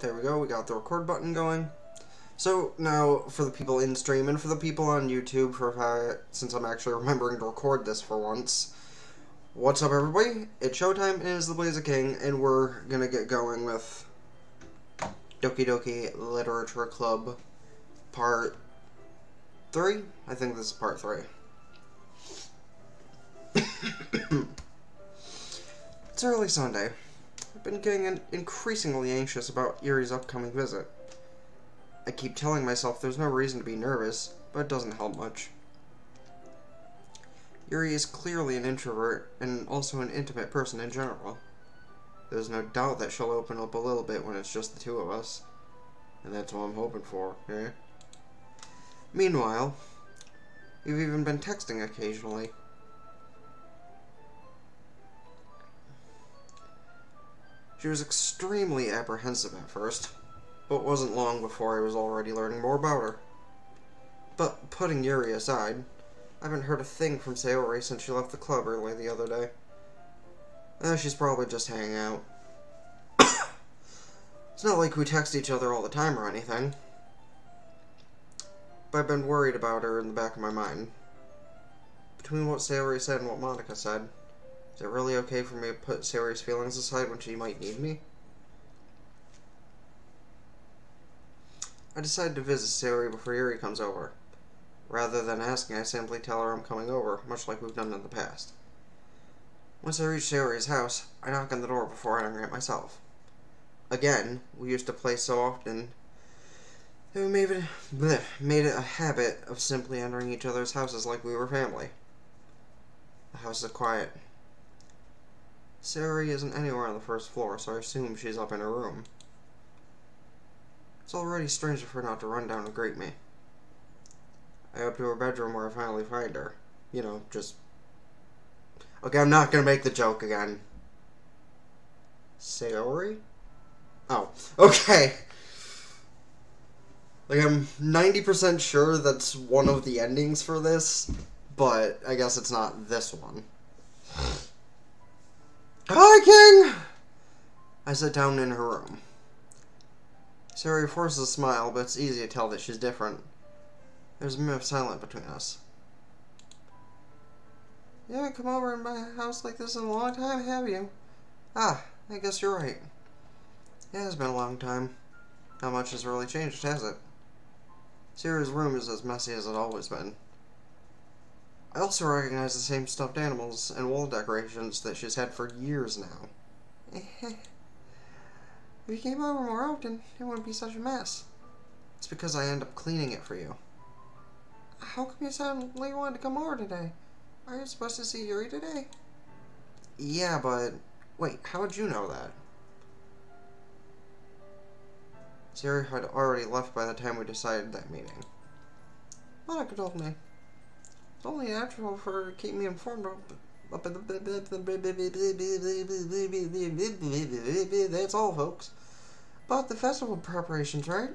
There we go, we got the record button going. So, now, for the people in stream, and for the people on YouTube, since I'm actually remembering to record this for once, what's up everybody? It's showtime, and it's the Blazer King, and we're gonna get going with Doki Doki Literature Club Part 3? I think this is Part 3. It's early Sunday. I've been getting increasingly anxious about Yuri's upcoming visit. I keep telling myself there's no reason to be nervous, but it doesn't help much. Yuri is clearly an introvert, and also an intimate person in general. There's no doubt that she'll open up a little bit when it's just the two of us. And that's what I'm hoping for, eh? Meanwhile, we've even been texting occasionally. She was extremely apprehensive at first, but it wasn't long before I was already learning more about her. But putting Yuri aside, I haven't heard a thing from Sayori since she left the club early the other day. She's probably just hanging out. It's not like we text each other all the time or anything. But I've been worried about her in the back of my mind. Between what Sayori said and what Monica said, is it really okay for me to put Sayori's feelings aside when she might need me? I decided to visit Sayori before Yuri comes over. Rather than asking, I simply tell her I'm coming over, much like we've done in the past. Once I reach Sayori's house, I knock on the door before entering it myself. Again, we used to play so often that we made it a habit of simply entering each other's houses like we were family. The house is quiet. Sayori isn't anywhere on the first floor, so I assume she's up in her room. It's already strange of her not to run down and greet me. I go up to her bedroom where I finally find her. You know, just... Okay, I'm not gonna make the joke again. Sayori? Oh, okay. Like, I'm 90% sure that's one of the endings for this, but I guess it's not this one. Hi, King! I sit down in her room. Sayori forces a smile, but it's easy to tell that she's different. There's a minute of silence between us. You haven't come over in my house like this in a long time, have you? Ah, I guess you're right. It has been a long time. Not much has really changed, has it? Sayori's room is as messy as it's always been. I also recognize the same stuffed animals and wall decorations that she's had for years now. If you came over more often, it wouldn't be such a mess. It's because I end up cleaning it for you. How come you suddenly wanted to come over today? Are you supposed to see Yuri today? Yeah, but... Wait, how would you know that? Sayori had already left by the time we decided that meeting. Monica told me. It's only natural for her to keep me informed of... That's all, folks. About the festival preparations, right?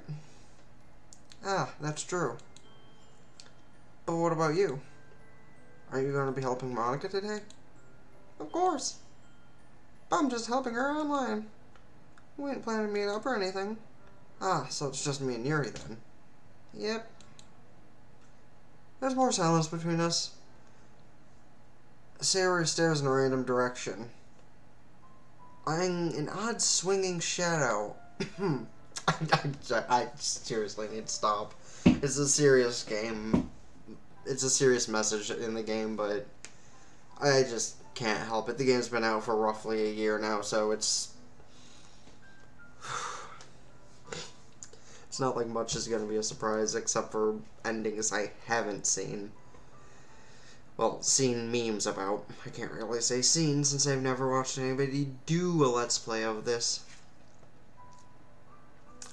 Ah, that's true. But what about you? Are you going to be helping Monica today? Of course. But I'm just helping her online. We ain't planning to meet up or anything. Ah, so it's just me and Yuri then. Yep. There's more silence between us. Sayori stares in a random direction, eyeing an odd swinging shadow. I seriously need to stop. It's a serious game. It's a serious message in the game, but I just can't help it. The game's been out for roughly a year now, so it's not like much is going to be a surprise, except for endings I haven't seen. Well, seen memes about. I can't really say seen, since I've never watched anybody do a Let's Play of this.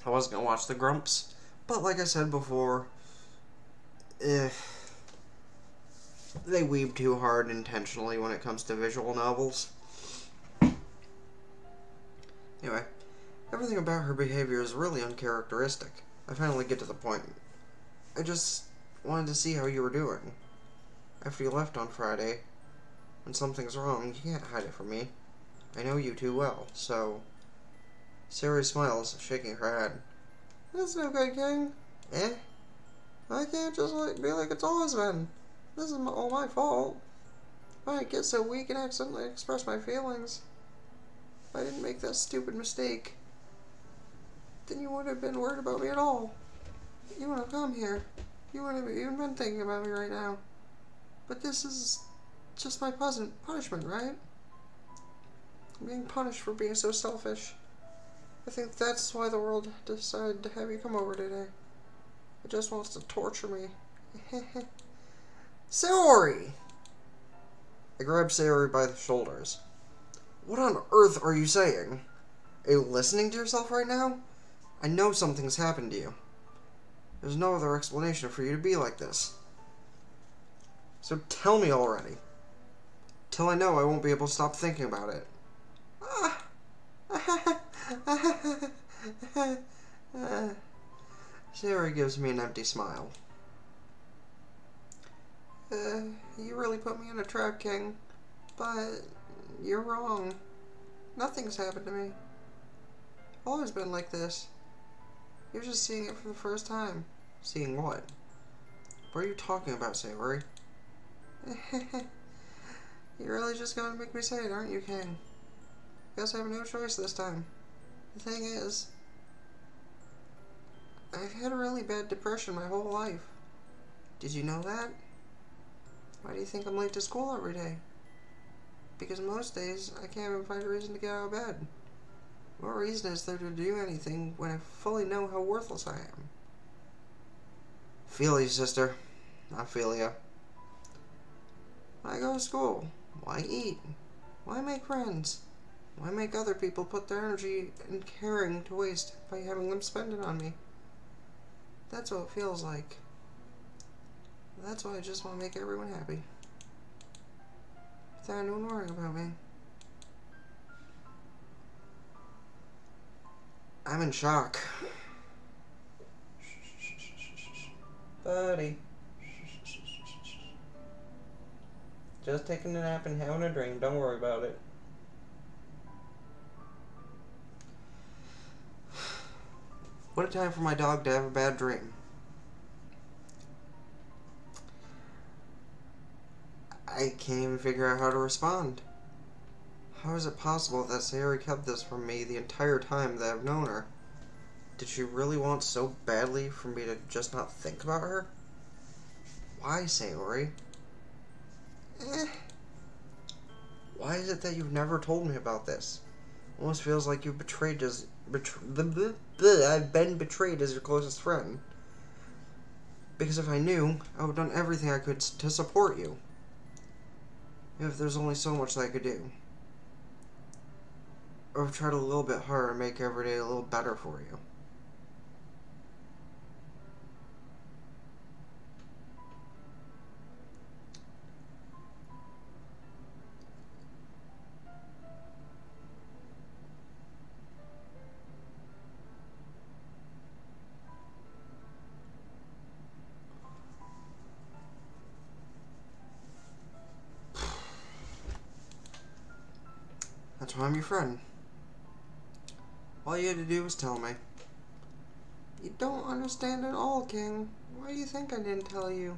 I was going to watch the Grumps, but like I said before, they weeb too hard intentionally when it comes to visual novels. Anyway, everything about her behavior is really uncharacteristic. I finally get to the point. I just wanted to see how you were doing. After you left on Friday, when something's wrong, you can't hide it from me. I know you too well, so Sayori smiles, shaking her head. That's no good, King. Eh? I can't just be like it's always been. This is all my fault. If I didn't get so weak and accidentally express my feelings, if I didn't make that stupid mistake, then you wouldn't have been worried about me at all. You wouldn't have come here. You wouldn't have even been thinking about me right now. But this is just my punishment, right? I'm being punished for being so selfish. I think that's why the world decided to have you come over today. It just wants to torture me. Sayori! I grabbed Sayori by the shoulders. What on earth are you saying? Are you listening to yourself right now? I know something's happened to you. There's no other explanation for you to be like this. So tell me already. Till I know I won't be able to stop thinking about it. Sayori gives me an empty smile. You really put me in a trap, King. But you're wrong. Nothing's happened to me. I've always been like this. You're just seeing it for the first time. Seeing what? What are you talking about, Sayori? You're really just going to make me say it, aren't you, King? Guess I have no choice this time. The thing is, I've had a really bad depression my whole life. Did you know that? Why do you think I'm late to school every day? Because most days, I can't even find a reason to get out of bed. What reason is there to do anything when I fully know how worthless I am? Feel you, sister. I feel you. Why go to school? Why eat? Why make friends? Why make other people put their energy and caring to waste by having them spend it on me? That's what it feels like. That's why I just want to make everyone happy. Without anyone worrying about me. I'm in shock. Buddy. Just taking a nap and having a dream. Don't worry about it. What a time for my dog to have a bad dream. I can't even figure out how to respond. How is it possible that Sayori kept this from me the entire time that I've known her? Did she really want so badly for me to just not think about her? Why, Sayori? Why is it that you've never told me about this? Almost feels like you've betrayed I've been betrayed as your closest friend. Because if I knew, I would have done everything I could to support you. If there's only so much that I could do. Or I've tried a little bit harder to make every day a little better for you. That's why I'm your friend. All you had to do was tell me. You don't understand at all, King. Why do you think I didn't tell you?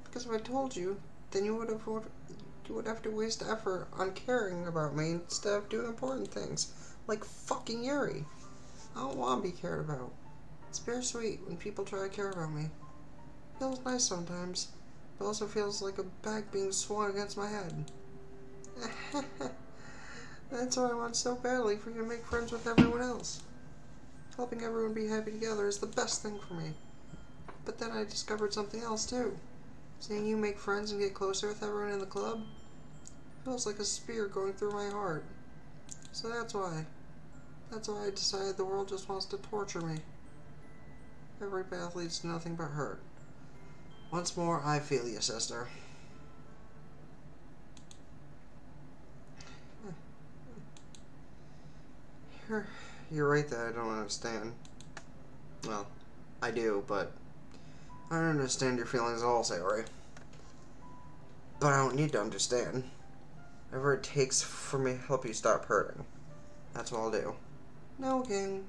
Because if I told you, then you would have to waste effort on caring about me instead of doing important things, like fucking Yuri. I don't want to be cared about. It's bittersweet when people try to care about me. It feels nice sometimes, but also feels like a bag being swung against my head. That's why I want so badly for you to make friends with everyone else. Helping everyone be happy together is the best thing for me. But then I discovered something else too. Seeing you make friends and get closer with everyone in the club feels like a spear going through my heart. So that's why I decided the world just wants to torture me. Every path leads to nothing but hurt. Once more, I feel you, sister. You're right that I don't understand. Well, I do, but I don't understand your feelings at all, Sayori. But I don't need to understand. Whatever it takes for me to help you stop hurting. That's what I'll do. No, King.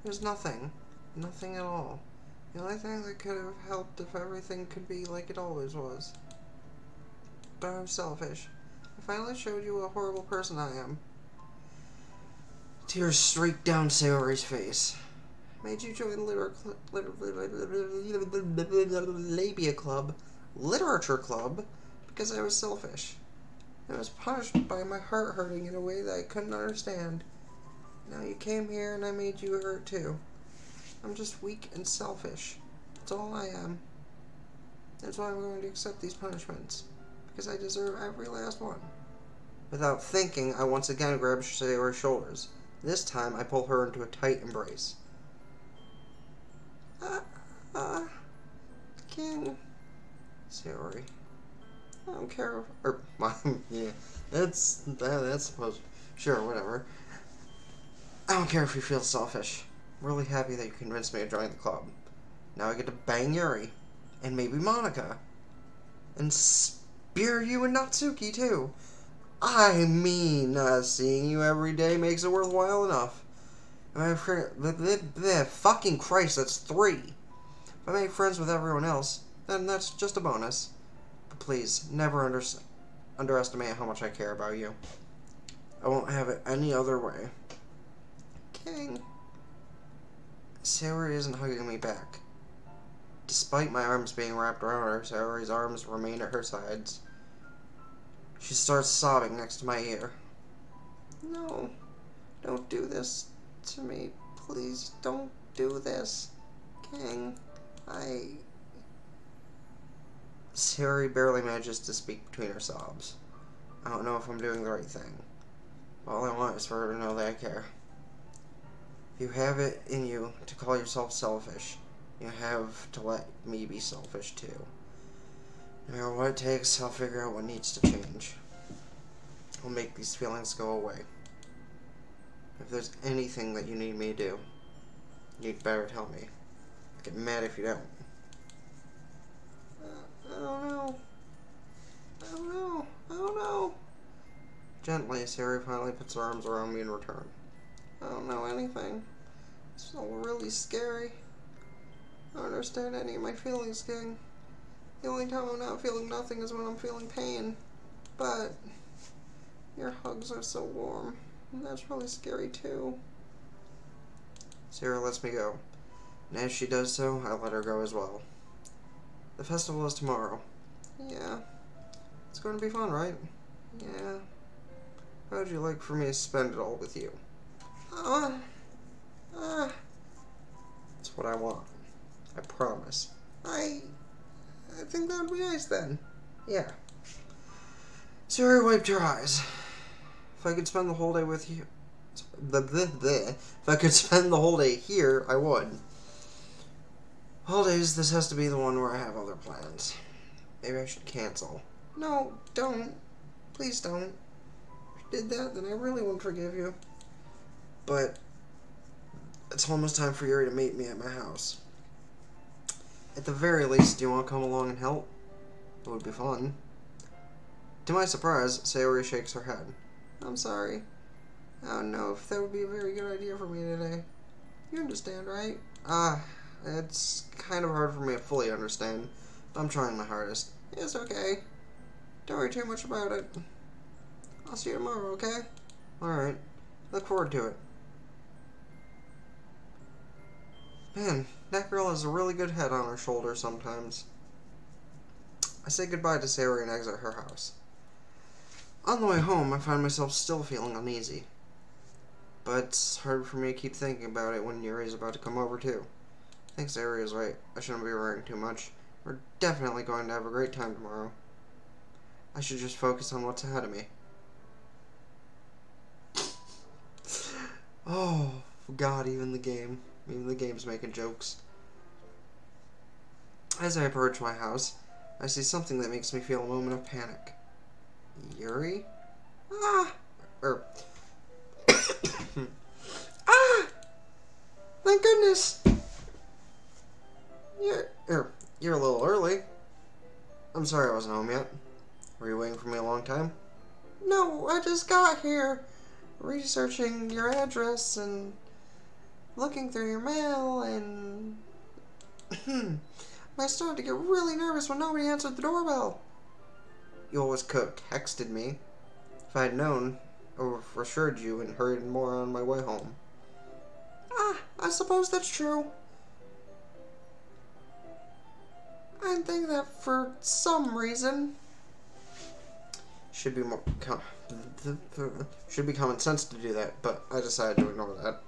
There's nothing. Nothing at all. The only thing that could have helped if everything could be like it always was. But I'm selfish. I finally showed you what a horrible person I am. Tears streaked down Sayori's face. Made you join Labia Club, Literature Club, because I was selfish. I was punished by my heart hurting in a way that I couldn't understand. Now you came here and I made you hurt too. I'm just weak and selfish. That's all I am. That's why I'm going to accept these punishments. Because I deserve every last one. Without thinking, I once again grabbed Sayori's shoulders. This time, I pull her into a tight embrace. King. Sayori. I don't care. Yeah, that's supposed. Sure, whatever. I don't care if you feel selfish. I'm really happy that you convinced me to join the club. Now I get to bang Yuri. And maybe Monica. And spear you and Natsuki, too. I mean, seeing you every day makes it worthwhile enough. Fucking Christ, that's 3. If I make friends with everyone else, then that's just a bonus. But please, never underestimate how much I care about you. I won't have it any other way. King. Sayori isn't hugging me back. Despite my arms being wrapped around her, Sayori's arms remain at her sides. She starts sobbing next to my ear. No, don't do this to me. Please don't do this. King, Sayori barely manages to speak between her sobs. I don't know if I'm doing the right thing. All I want is for her to know that I care. If you have it in you to call yourself selfish, you have to let me be selfish too. No matter what it takes, I'll figure out what needs to change. I'll make these feelings go away. If there's anything that you need me to do, you'd better tell me. I'll get mad if you don't. I don't know. Gently, Sayori finally puts her arms around me in return. I don't know anything. It's all really scary. I don't understand any of my feelings, King. The only time I'm not feeling nothing is when I'm feeling pain. But your hugs are so warm, and that's really scary too. Sayori lets me go, and as she does so, I let her go as well. The festival is tomorrow. Yeah. It's going to be fun, right? Yeah. How would you like for me to spend it all with you? That's what I want. I promise. I think that would be nice then. Yeah. Sayori wiped her eyes. If I could spend the whole day with you... If I could spend the whole day here, I would. Holidays, this has to be the one where I have other plans. Maybe I should cancel. No, don't. Please don't. If you did that, then I really won't forgive you. But it's almost time for Yuri to meet me at my house. At the very least, do you want to come along and help? It would be fun. To my surprise, Sayori shakes her head. I'm sorry. I don't know if that would be a very good idea for me today. You understand, right? It's kind of hard for me to fully understand, but I'm trying my hardest. It's okay. Don't worry too much about it. I'll see you tomorrow, okay? Alright. Look forward to it. Man, that girl has a really good head on her shoulders sometimes. I say goodbye to Sayori and exit her house. On the way home, I find myself still feeling uneasy. But it's hard for me to keep thinking about it when Yuri's about to come over too. I think Sayori is right. I shouldn't be worrying too much. We're definitely going to have a great time tomorrow. I should just focus on what's ahead of me. Oh, God, even the game's making jokes. As I approach my house, I see something that makes me feel a moment of panic. Yuri? Thank goodness! You're a little early. I'm sorry I wasn't home yet. Were you waiting for me a long time? No, I just got here. Researching your address and looking through your mail and... I started to get really nervous when nobody answered the doorbell. You always could have texted me. If I had known, I would have assured you and hurried more on my way home. I suppose that's true. I think that for some reason... Should be common sense to do that, but I decided to ignore that.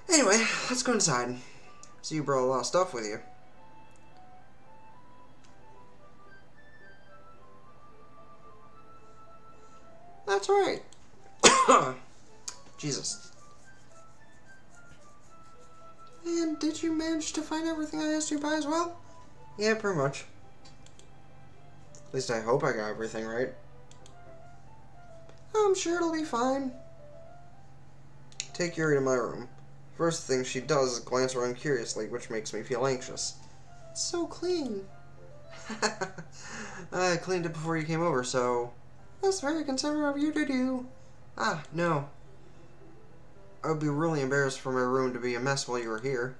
Anyway, let's go inside. So you brought a lot of stuff with you. That's right. Jesus. And did you manage to find everything I asked you to buy as well? Yeah, pretty much. At least I hope I got everything right. I'm sure it'll be fine. Take Yuri to my room. First thing she does is glance around curiously, which makes me feel anxious. It's so clean. I cleaned it before you came over, so... That's very considerate of you to do. No. I would be really embarrassed for my room to be a mess while you were here.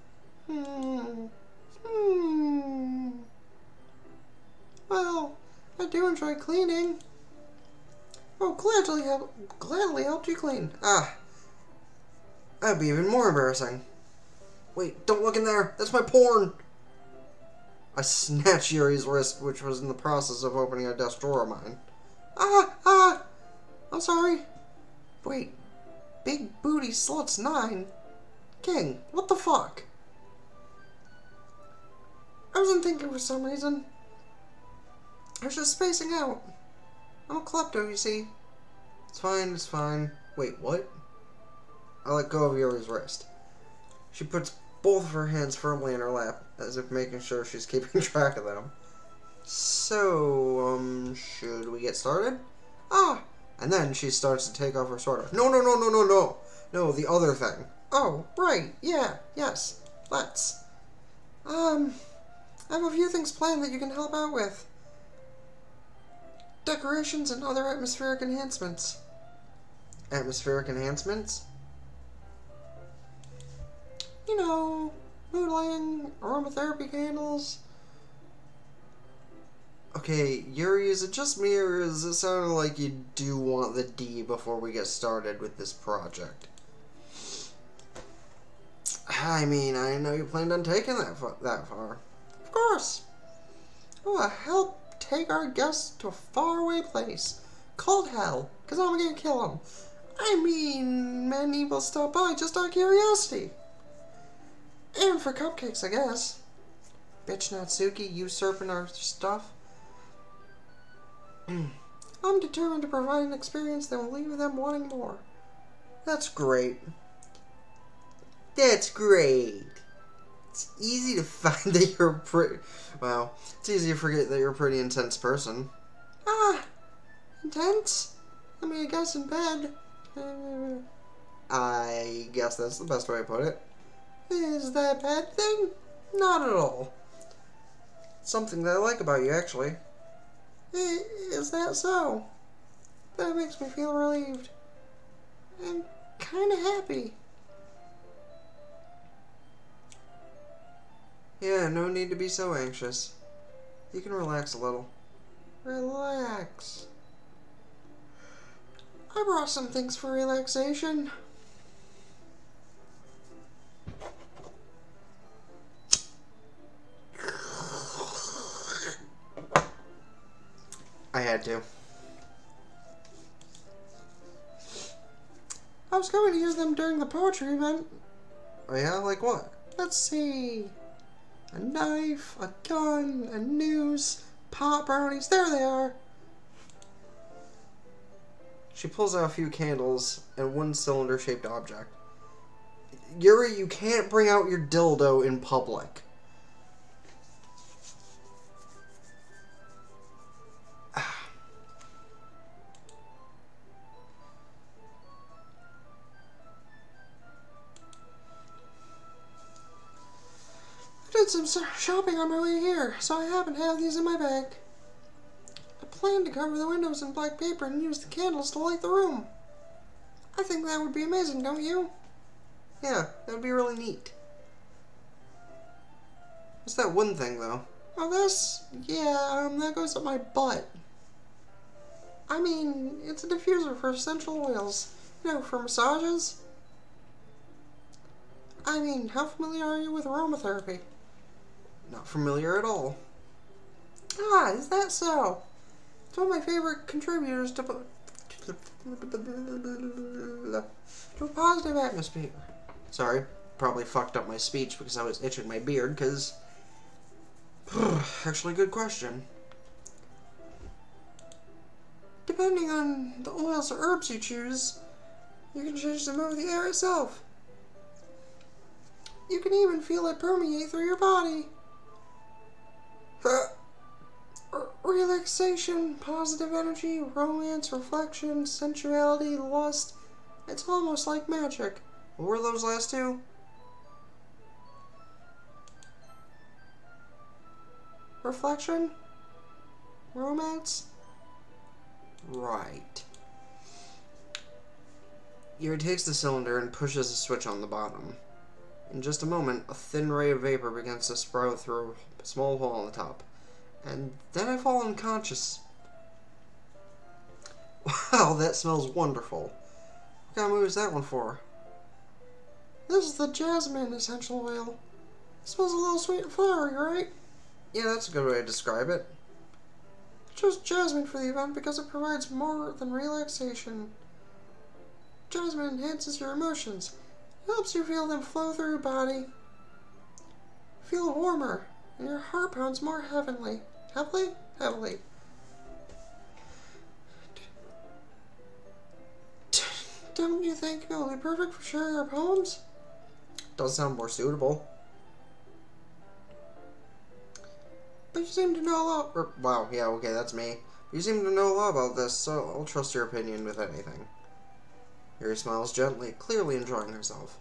Well, I do enjoy cleaning. Oh, gladly helped you clean. That'd be even more embarrassing. Wait, don't look in there. That's my porn. I snatched Yuri's wrist, which was in the process of opening a desk drawer of mine. I'm sorry. Wait, Big Booty Sluts 9? King, what the fuck? I wasn't thinking for some reason. I was just spacing out. I'm a klepto, you see. It's fine, it's fine. Wait, what? I let go of Yuri's wrist. She puts both of her hands firmly in her lap, as if making sure she's keeping track of them. So, should we get started? And then she starts to take off her sweater. No. No, the other thing. Oh, right, yeah, yes, let's. I have a few things planned that you can help out with. Decorations and other atmospheric enhancements. Atmospheric enhancements? You know, mood lighting, aromatherapy candles. Okay, Yuri, is it just me, or is it sounding like you do want the D before we get started with this project? I mean, I didn't know you planned on taking that far. Of course. I will help take our guests to a faraway place called Hell, because I'm gonna kill them. I mean, many will stop by just out of curiosity. And for cupcakes, I guess. Bitch Natsuki usurping our stuff. I'm determined to provide an experience that will leave them wanting more. That's great. That's great. It's easy to find that you're it's easy to forget that you're a pretty intense person. Intense? I mean, I guess in bed. I guess that's the best way to put it. Is that a bad thing? Not at all. Something that I like about you, actually. Is that so? That makes me feel relieved. I'm kinda happy. Yeah, no need to be so anxious. You can relax a little. Relax. I brought some things for relaxation. I had to. I was going to use them during the poetry event. Oh yeah? Like what? Let's see. A knife, a gun, a noose, pot brownies. There they are. She pulls out a few candles and one cylinder-shaped object. Yuri, you can't bring out your dildo in public. I did some shopping on my way here, so I happen to have these in my bag. I plan to cover the windows in black paper and use the candles to light the room. I think that would be amazing, don't you? Yeah, That would be really neat. What's that one thing, though? Oh, this? Yeah, that goes up my butt. I mean, it's a diffuser for essential oils. You know, for massages. I mean, how familiar are you with aromatherapy? Not familiar at all. Ah, is that so? It's one of my favorite contributors to a positive atmosphere. Sorry, probably fucked up my speech because I was itching my beard, because... Actually, good question. Depending on the oils or herbs you choose, you can change the mood of the air itself. You can even feel it permeate through your body. Relaxation, positive energy, romance, reflection, sensuality, lust. It's almost like magic. What were those last two? Reflection? Romance? Right. Yuri takes the cylinder and pushes a switch on the bottom. In just a moment, a thin ray of vapor begins to sprout through a small hole on the top. And then I fall unconscious. Wow, that smells wonderful. What kind of move is that one for? This is the jasmine essential oil. It smells a little sweet and flowery, right? Yeah, that's a good way to describe it. I chose jasmine for the event because it provides more than relaxation. Jasmine enhances your emotions. It helps you feel them flow through your body. Feel warmer, and your heart pounds more heavenly. Heavily? Heavily. Don't you think it will be perfect for sharing our poems? Does sound more suitable. But you seem to know a lot. Wow, yeah, okay, that's me. You seem to know a lot about this, so I'll trust your opinion with anything. Yuri smiles gently, clearly enjoying herself.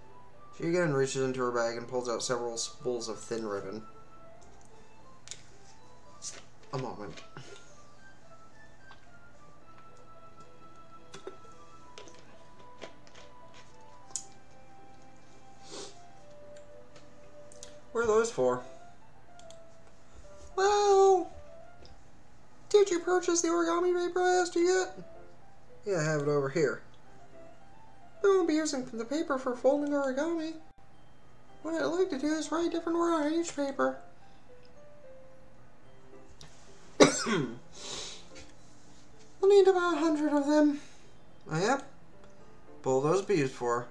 She again reaches into her bag and pulls out several spools of thin ribbon. A moment. What are those for? Well, did you purchase the origami paper I asked you yet? Yeah, I have it over here. I won't be using the paper for folding origami. What I'd like to do is write a different word on each paper. We'll need about 100 of them. Oh yeah? What will those be used for?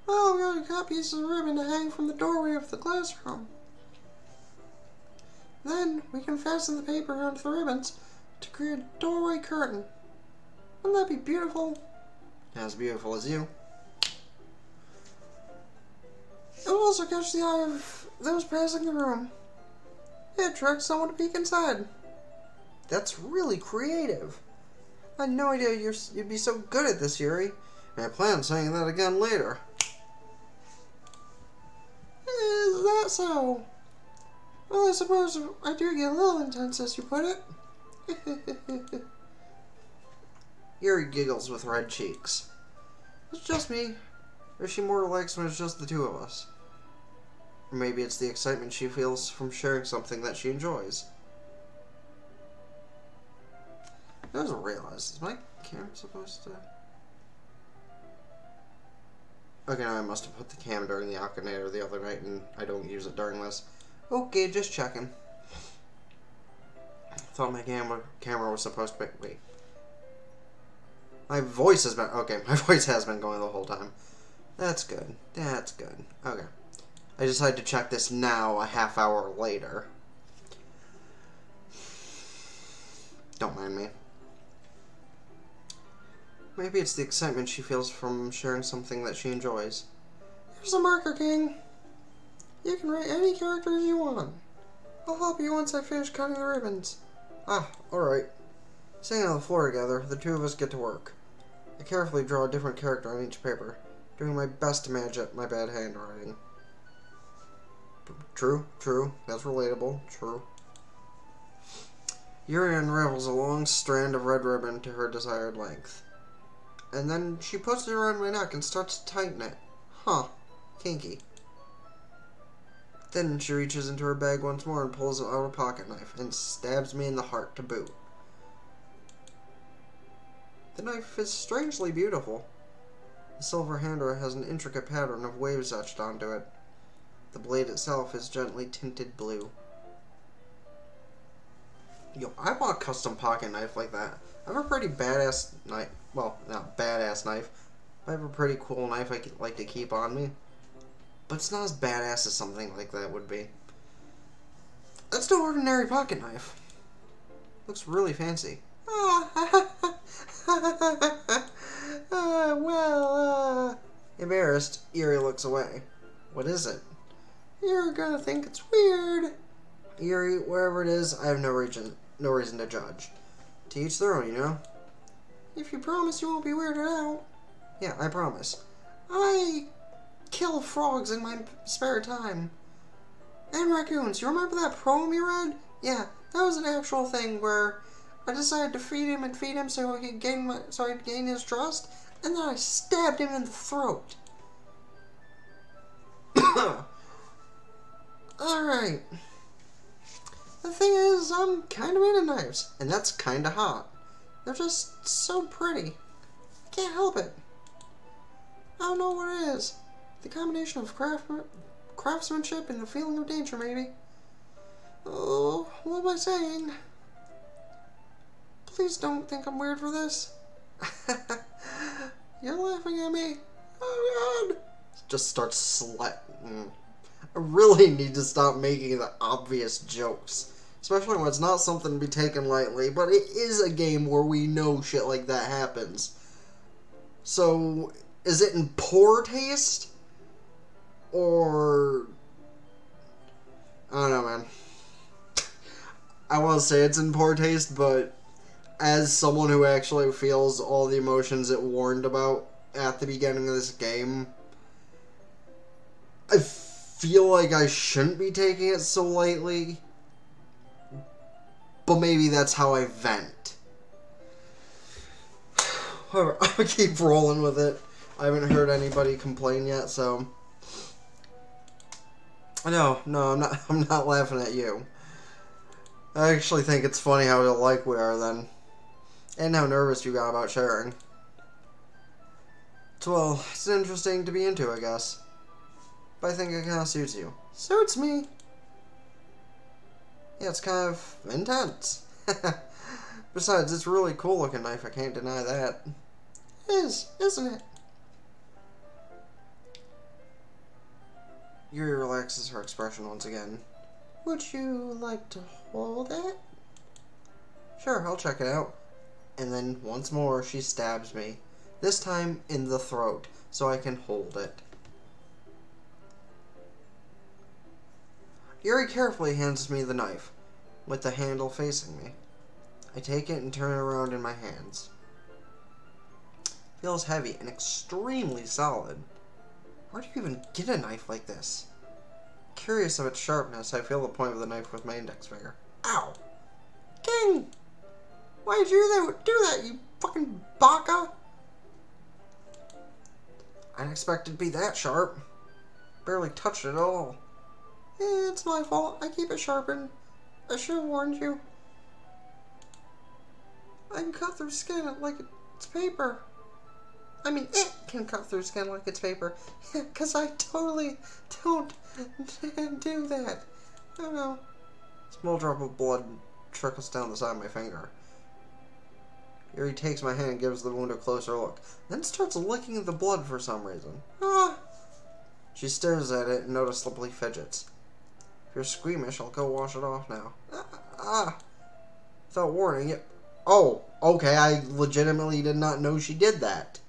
Well, I'm going to cut pieces of ribbon to hang from the doorway of the classroom. Then, we can fasten the paper onto the ribbons to create a doorway curtain. Wouldn't that be beautiful? As beautiful as you. It will also catch the eye of those passing the room. It attracts someone to peek inside. That's really creative. I had no idea you'd be so good at this, Yuri. And I plan on saying that again later. Is that so? Well, I suppose I do get a little intense, as you put it. Yuri giggles with red cheeks. It's just me. Or she more likes when it's just the two of us. Or maybe it's the excitement she feels from sharing something that she enjoys. I doesn't realize. Is my camera supposed to... Okay, no, I must have put the cam during the Akinator the other night and I don't use it during this. Okay, just checking. Thought my camera was supposed to be... Wait. My voice has been... Okay, my voice has been going the whole time. That's good. That's good. Okay. I decided to check this now, a half hour later. Don't mind me. Maybe it's the excitement she feels from sharing something that she enjoys. Here's a marker, King. You can write any characters you want. I'll help you once I finish cutting the ribbons. Ah, alright. Sitting on the floor together, the two of us get to work. I carefully draw a different character on each paper, doing my best to manage my bad handwriting. True, that's relatable, true. Yuri unravels a long strand of red ribbon to her desired length. And then she puts it around my neck and starts to tighten it. Huh. Kinky. Then she reaches into her bag once more and pulls out a pocket knife and stabs me in the heart to boot. The knife is strangely beautiful. The silver handle has an intricate pattern of waves etched onto it. The blade itself is gently tinted blue. Yo, I want a custom pocket knife like that. I have a pretty badass knife. Well, not badass knife. I have a pretty cool knife I like to keep on me. But it's not as badass as something like that would be. That's no ordinary pocket knife. Looks really fancy. Embarrassed, Yuri looks away. What is it? You're gonna think it's weird. Yuri, wherever it is, I have no reason to judge. To each their own, you know? If you promise you won't be weirded out. Yeah, I promise. I kill frogs in my spare time. And raccoons. You remember that poem you read? Yeah, that was an actual thing where I decided to feed him so I could gain his trust, and then I stabbed him in the throat. Alright. The thing is, I'm kind of into knives, and that's kind of hot. They're just so pretty. I can't help it. I don't know what it is. The combination of craftsmanship and the feeling of danger, maybe. Oh, what am I saying? Please don't think I'm weird for this. You're laughing at me. Oh God. Just starts sweating. I really need to stop making the obvious jokes. Especially when it's not something to be taken lightly, but it is a game where we know shit like that happens. So, is it in poor taste? Or... I don't know, man. I want to say it's in poor taste, but as someone who actually feels all the emotions it warned about at the beginning of this game, I feel like I shouldn't be taking it so lightly, but maybe that's how I vent. Whatever, I'm gonna keep rolling with it. I haven't heard anybody complain yet, so... No, I'm not laughing at you. I actually think it's funny how alike we are then. And how nervous you got about sharing. So, well, it's interesting to be into, I guess. But I think it kind of suits you. Suits me. Yeah, it's kind of intense. Besides, it's a really cool looking knife, I can't deny that. It is, isn't it? Yuri relaxes her expression once again. Would you like to hold it? Sure, I'll check it out. And then, once more, she stabs me. This time in the throat, so I can hold it. Yuri carefully hands me the knife, with the handle facing me. I take it and turn it around in my hands. It feels heavy and extremely solid. Where do you even get a knife like this? Curious of its sharpness, I feel the point of the knife with my index finger. Ow! King! Why did you do that, you fucking baka? I didn't expect it to be that sharp. Barely touched it at all. It's my fault. I keep it sharpened. I should have warned you. I can cut through skin like it's paper. I mean, it can cut through skin like it's paper. Yeah, because I totally don't do that. I don't know. A small drop of blood trickles down the side of my finger. Yuri takes my hand and gives the wound a closer look, then starts licking the blood for some reason. Ah! She stares at it and noticeably fidgets. If you're squeamish, I'll go wash it off now. Without warning, it... Oh, okay, I legitimately did not know she did that.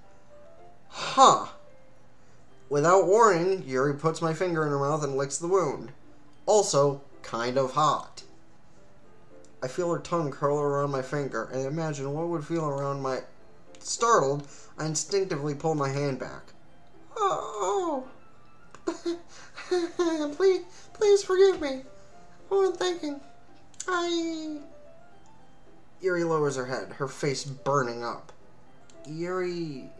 Huh. Without warning, Yuri puts my finger in her mouth and licks the wound. Also, kind of hot. I feel her tongue curl around my finger and imagine what would feel around my... Startled, I instinctively pull my hand back. Oh. Please forgive me. I wasn't thinking. Yuri lowers her head, her face burning up. Yuri...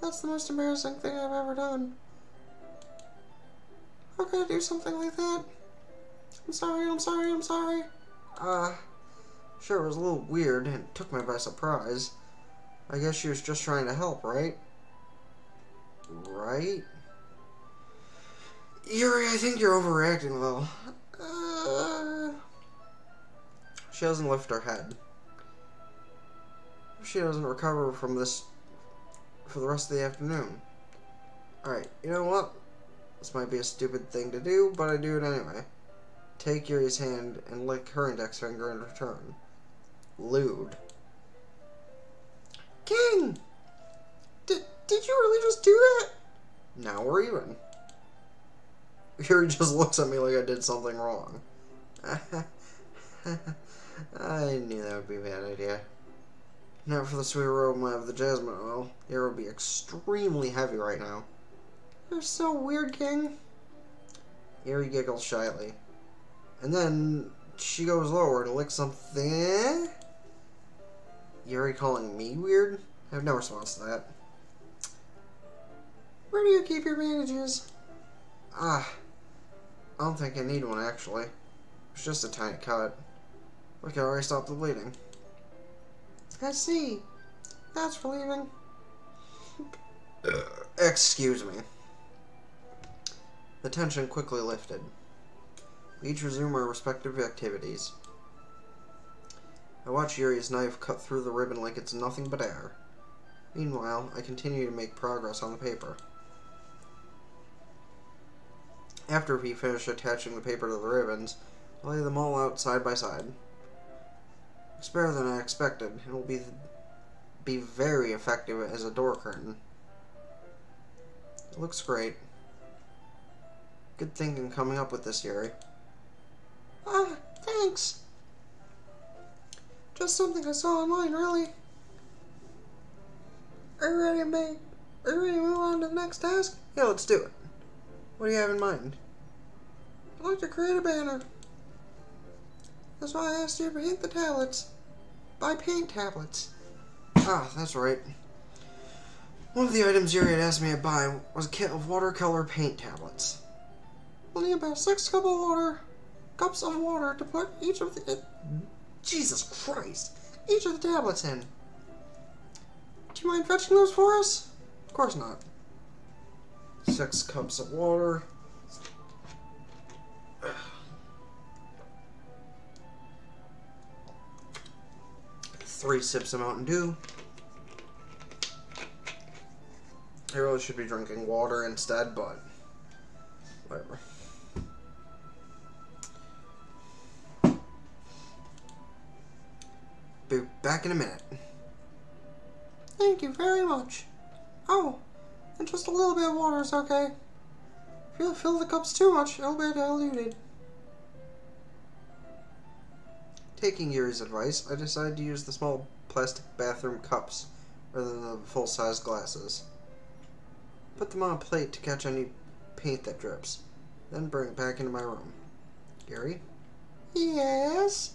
That's the most embarrassing thing I've ever done. okay to do something like that? I'm sorry. Sure, it was a little weird and it took me by surprise. I guess she was just trying to help, right? Right? Yuri, I think you're overreacting a little. She doesn't lift her head. She doesn't recover from this for the rest of the afternoon. Alright, you know what? This might be a stupid thing to do, but I do it anyway. Take Yuri's hand and lick her index finger in return. Lewd. King! Did you really just do that? Now we're even. Yuri just looks at me like I did something wrong. I knew that would be a bad idea. Not for the sweet aroma of the jasmine oil. It would be extremely heavy right now. You're so weird, King. Yuri giggles shyly. And then she goes lower to lick something. Yuri calling me weird? I have no response to that. Where do you keep your bandages? I don't think I need one, actually. It's just a tiny cut. We can already stop the bleeding. I see. That's relieving. Excuse me. The tension quickly lifted. We each resume our respective activities. I watch Yuri's knife cut through the ribbon like it's nothing but air. Meanwhile, I continue to make progress on the paper. After we finish attaching the paper to the ribbons, I lay them all out side by side. It's better than I expected. It will be very effective as a door curtain. It looks great. Good thinking coming up with this, Yuri. Thanks. Just something I saw online, really. Are you ready to move on to the next task? Yeah, let's do it. What do you have in mind? I'd like to create a banner. That's why I asked you to paint the tablets. Buy paint tablets. That's right. One of the items Yuri had asked me to buy was a kit of watercolor paint tablets. We'll need about 6 cups of water to put each of the... Jesus Christ! Each of the tablets in. Do you mind fetching those for us? Of course not. 6 cups of water. 3 sips of Mountain Dew. I really should be drinking water instead, but whatever. Be back in a minute. Thank you very much. Oh, and just a little bit of water is okay. If you fill the cups too much, it'll be diluted. Taking Yuri's advice, I decided to use the small plastic bathroom cups rather than the full-size glasses. Put them on a plate to catch any paint that drips, then bring it back into my room. Yuri? Yes?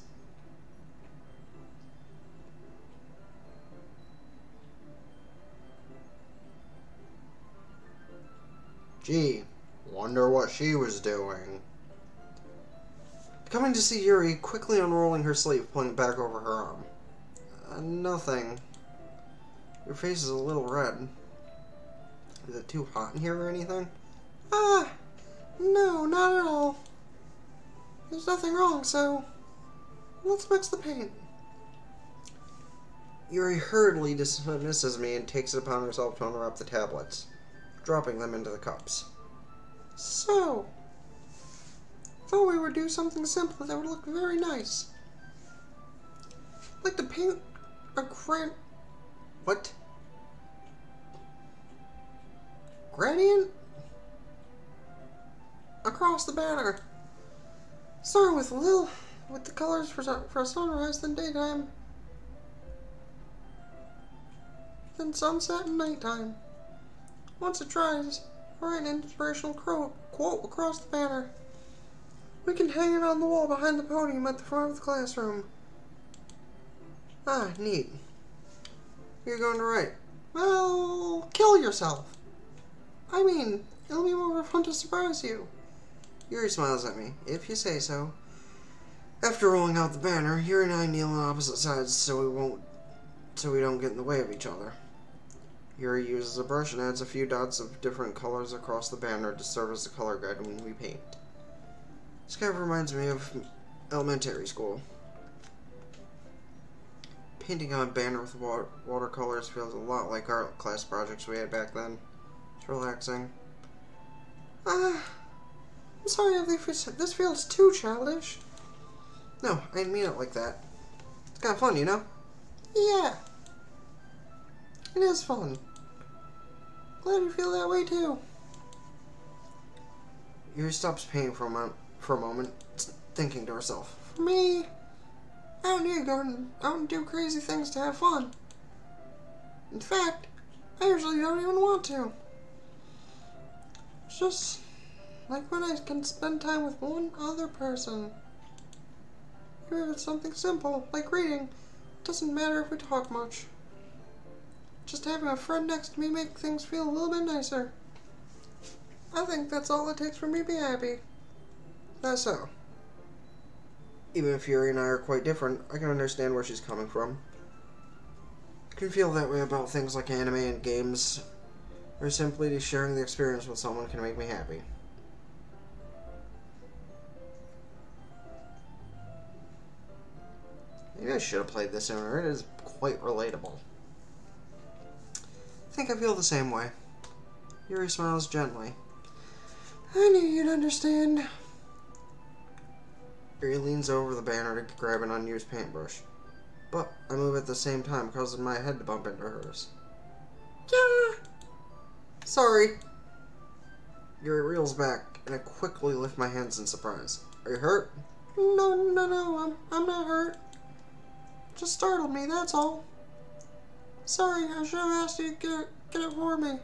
Gee, wonder what she was doing. Coming to see Yuri, quickly unrolling her sleeve, pulling it back over her arm. Nothing. Your face is a little red. Is it too hot in here or anything? No, not at all. There's nothing wrong, so let's mix the paint. Yuri hurriedly dismisses me and takes it upon herself to unwrap the tablets, dropping them into the cups. So, thought we would do something simple that would look very nice. Like to paint a What? Gradient? Across the banner. Start with the colors for sunrise, then daytime, then sunset and nighttime. Once it dries, write an inspirational quote across the banner. We can hang it on the wall behind the podium at the front of the classroom. Neat. You're going to write. Well, kill yourself. I mean, it'll be more fun to surprise you. Yuri smiles at me. If you say so. After rolling out the banner, Yuri and I kneel on opposite sides so we don't get in the way of each other. Yuri uses a brush and adds a few dots of different colors across the banner to serve as a color guide when we paint. This kind of reminds me of elementary school. Painting on a banner with watercolors feels a lot like art class projects we had back then. It's relaxing. I'm sorry if this feels too childish. No, I didn't mean it like that. It's kind of fun, you know? Yeah. It is fun. Glad you feel that way too. Yuri stops painting for a moment, thinking to herself. For me, I don't need to go out and do crazy things to have fun. In fact, I usually don't even want to. It's just like when I can spend time with one other person. Even if it's something simple, like reading, it doesn't matter if we talk much. Just having a friend next to me makes things feel a little bit nicer. I think that's all it takes for me to be happy. That's so. Even if Yuri and I are quite different, I can understand where she's coming from. I can feel that way about things like anime and games, or simply sharing the experience with someone can make me happy. Maybe I should have played this sooner. It is quite relatable. I think I feel the same way. Yuri smiles gently. I knew you'd understand. Yuri leans over the banner to grab an unused paintbrush. But I move at the same time, causing my head to bump into hers. Yeah. Sorry. Yuri reels back, and I quickly lift my hands in surprise. Are you hurt? No, I'm not hurt. Just startled me, that's all. Sorry, I should have asked you to get it for me.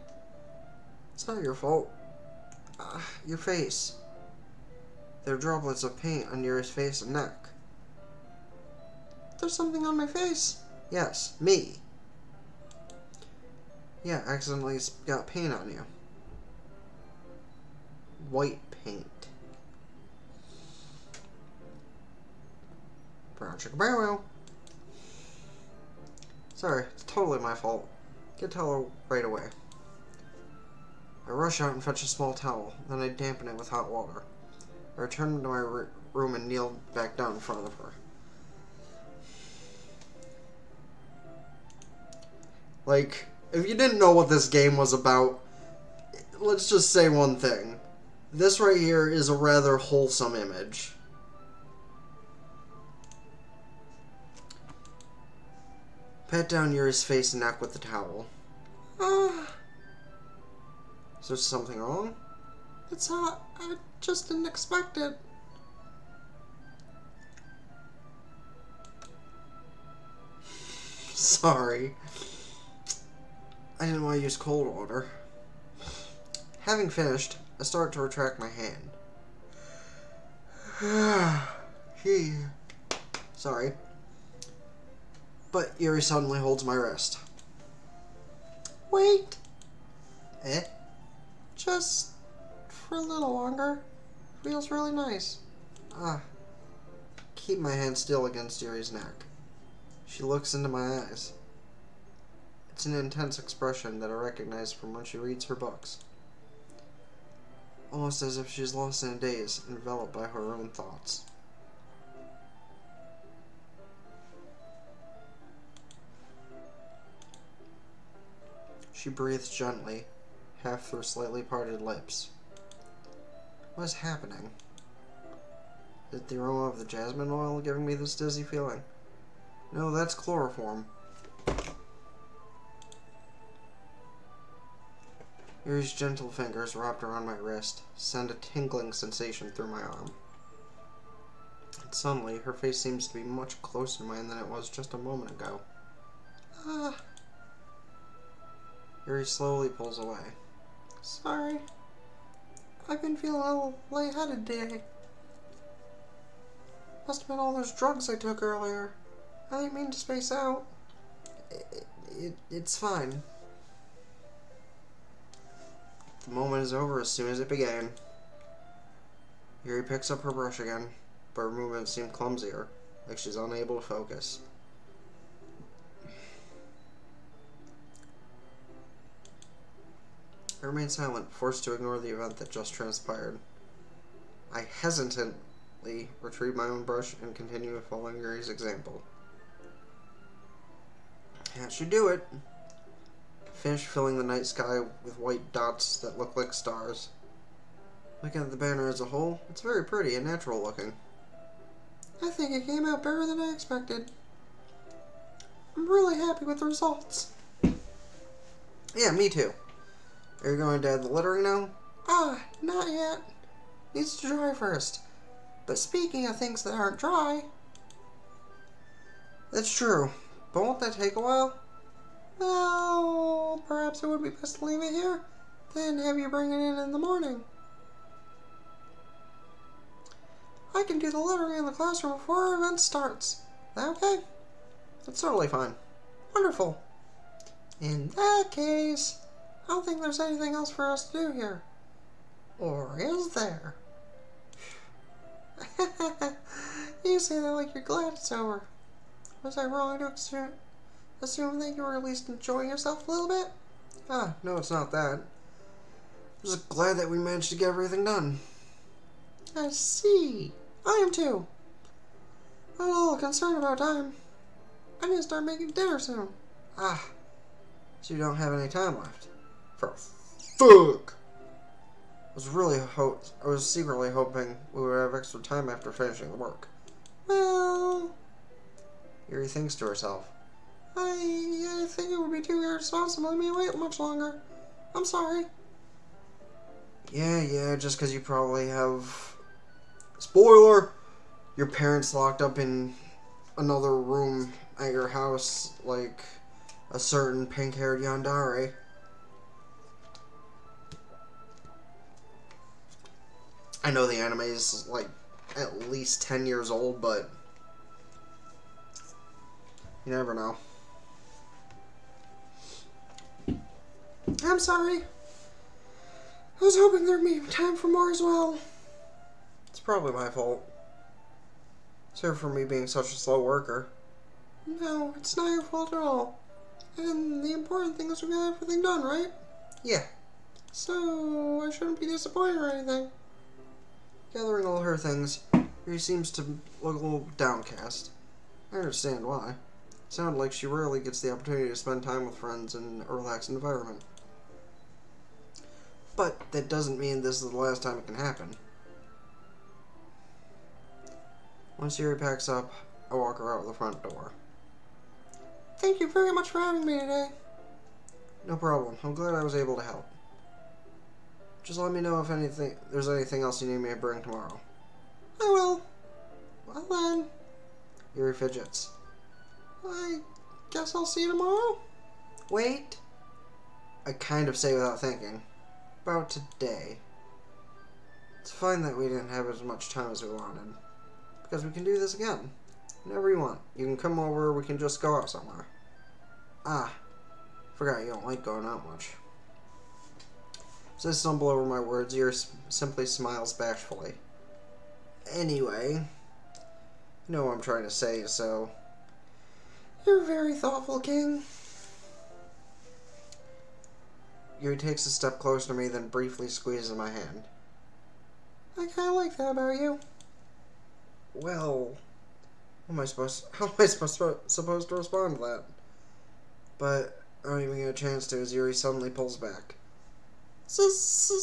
It's not your fault. Your face. There are droplets of paint on Yuri's face and neck. There's something on my face. Yes, me. Yeah, accidentally got paint on you. White paint. Brown chicken brown. Sorry, it's totally my fault. Get towel right away. I rush out and fetch a small towel, then I dampen it with hot water. I return to my room and kneel back down in front of her. Like, if you didn't know what this game was about, let's just say one thing. This right here is a rather wholesome image. Pat down Yuri's face and neck with the towel. Is there something wrong? It's hot. I just didn't expect it. Sorry. I didn't want to use cold water. Having finished, I start to retract my hand. Sorry. But Yuri suddenly holds my wrist. Wait. Eh? Just for a little longer. Feels really nice. Keep my hand still against Yuri's neck. She looks into my eyes. It's an intense expression that I recognize from when she reads her books. Almost as if she's lost in a daze, enveloped by her own thoughts. She breathes gently, half through slightly parted lips. What is happening? Is it the aroma of the jasmine oil giving me this dizzy feeling? No, that's chloroform. Yuri's gentle fingers wrapped around my wrist send a tingling sensation through my arm. And suddenly, her face seems to be much closer to mine than it was just a moment ago. Yuri slowly pulls away. Sorry. I've been feeling a little lightheaded today. Must have been all those drugs I took earlier. I didn't mean to space out. It's fine. The moment is over as soon as it began. Yuri picks up her brush again, but her movements seem clumsier, like she's unable to focus. I remain silent, forced to ignore the event that just transpired. I hesitantly retrieve my own brush and continue following Yuri's example. That should do it. Finish filling the night sky with white dots that look like stars. Looking at the banner as a whole, it's very pretty and natural looking. I think it came out better than I expected. I'm really happy with the results. Yeah, me too. Are you going to add the lettering now? Not yet. Needs to dry first. But speaking of things that aren't dry... That's true. But won't that take a while? Well, perhaps it would be best to leave it here, then have you bring it in the morning. I can do the lettering in the classroom before our event starts. That okay? That's totally fine. Wonderful. In that case, I don't think there's anything else for us to do here. Or is there? You say that like you're glad it's over. Was I wrong to assume that you were at least enjoying yourself a little bit? No, it's not that. I'm just glad that we managed to get everything done. I see. I am too. I'm a little concerned about time. I need to start making dinner soon. So you don't have any time left. For fuck! I was secretly hoping we would have extra time after finishing the work. Well... Yuri thinks to herself. I think it would be too irresponsible of me to wait much longer. I'm sorry. Yeah, just because you probably have... Spoiler! Your parents locked up in another room at your house, like a certain pink-haired yandere. I know the anime is, like, at least 10 years old, but... You never know. I'm sorry. I was hoping there'd be time for more as well. It's probably my fault. Sorry for me being such a slow worker. No, it's not your fault at all. And the important thing is we got everything done, right? Yeah. So, I shouldn't be disappointed or anything. Gathering all her things, she seems to look a little downcast. I understand why. It sounded like she rarely gets the opportunity to spend time with friends in a relaxed environment. But that doesn't mean this is the last time it can happen. Once Yuri packs up, I walk her out the front door. Thank you very much for having me today. No problem. I'm glad I was able to help. Just let me know if there's anything else you need me to bring tomorrow. I will. Well then. Yuri fidgets. I guess I'll see you tomorrow? Wait. I kind of say without thinking. About today. It's fine that we didn't have as much time as we wanted. Because we can do this again. Whenever you want. You can come over, we can just go out somewhere. Forgot you don't like going out much. As I stumble over my words, Yuri simply smiles bashfully. Anyway, you know what I'm trying to say, so... You're very thoughtful, King. Yuri takes a step closer to me, then briefly squeezes my hand. I kinda like that about you. Well, how am I supposed to respond to that? But I don't even get a chance to as Yuri suddenly pulls back. Sayori!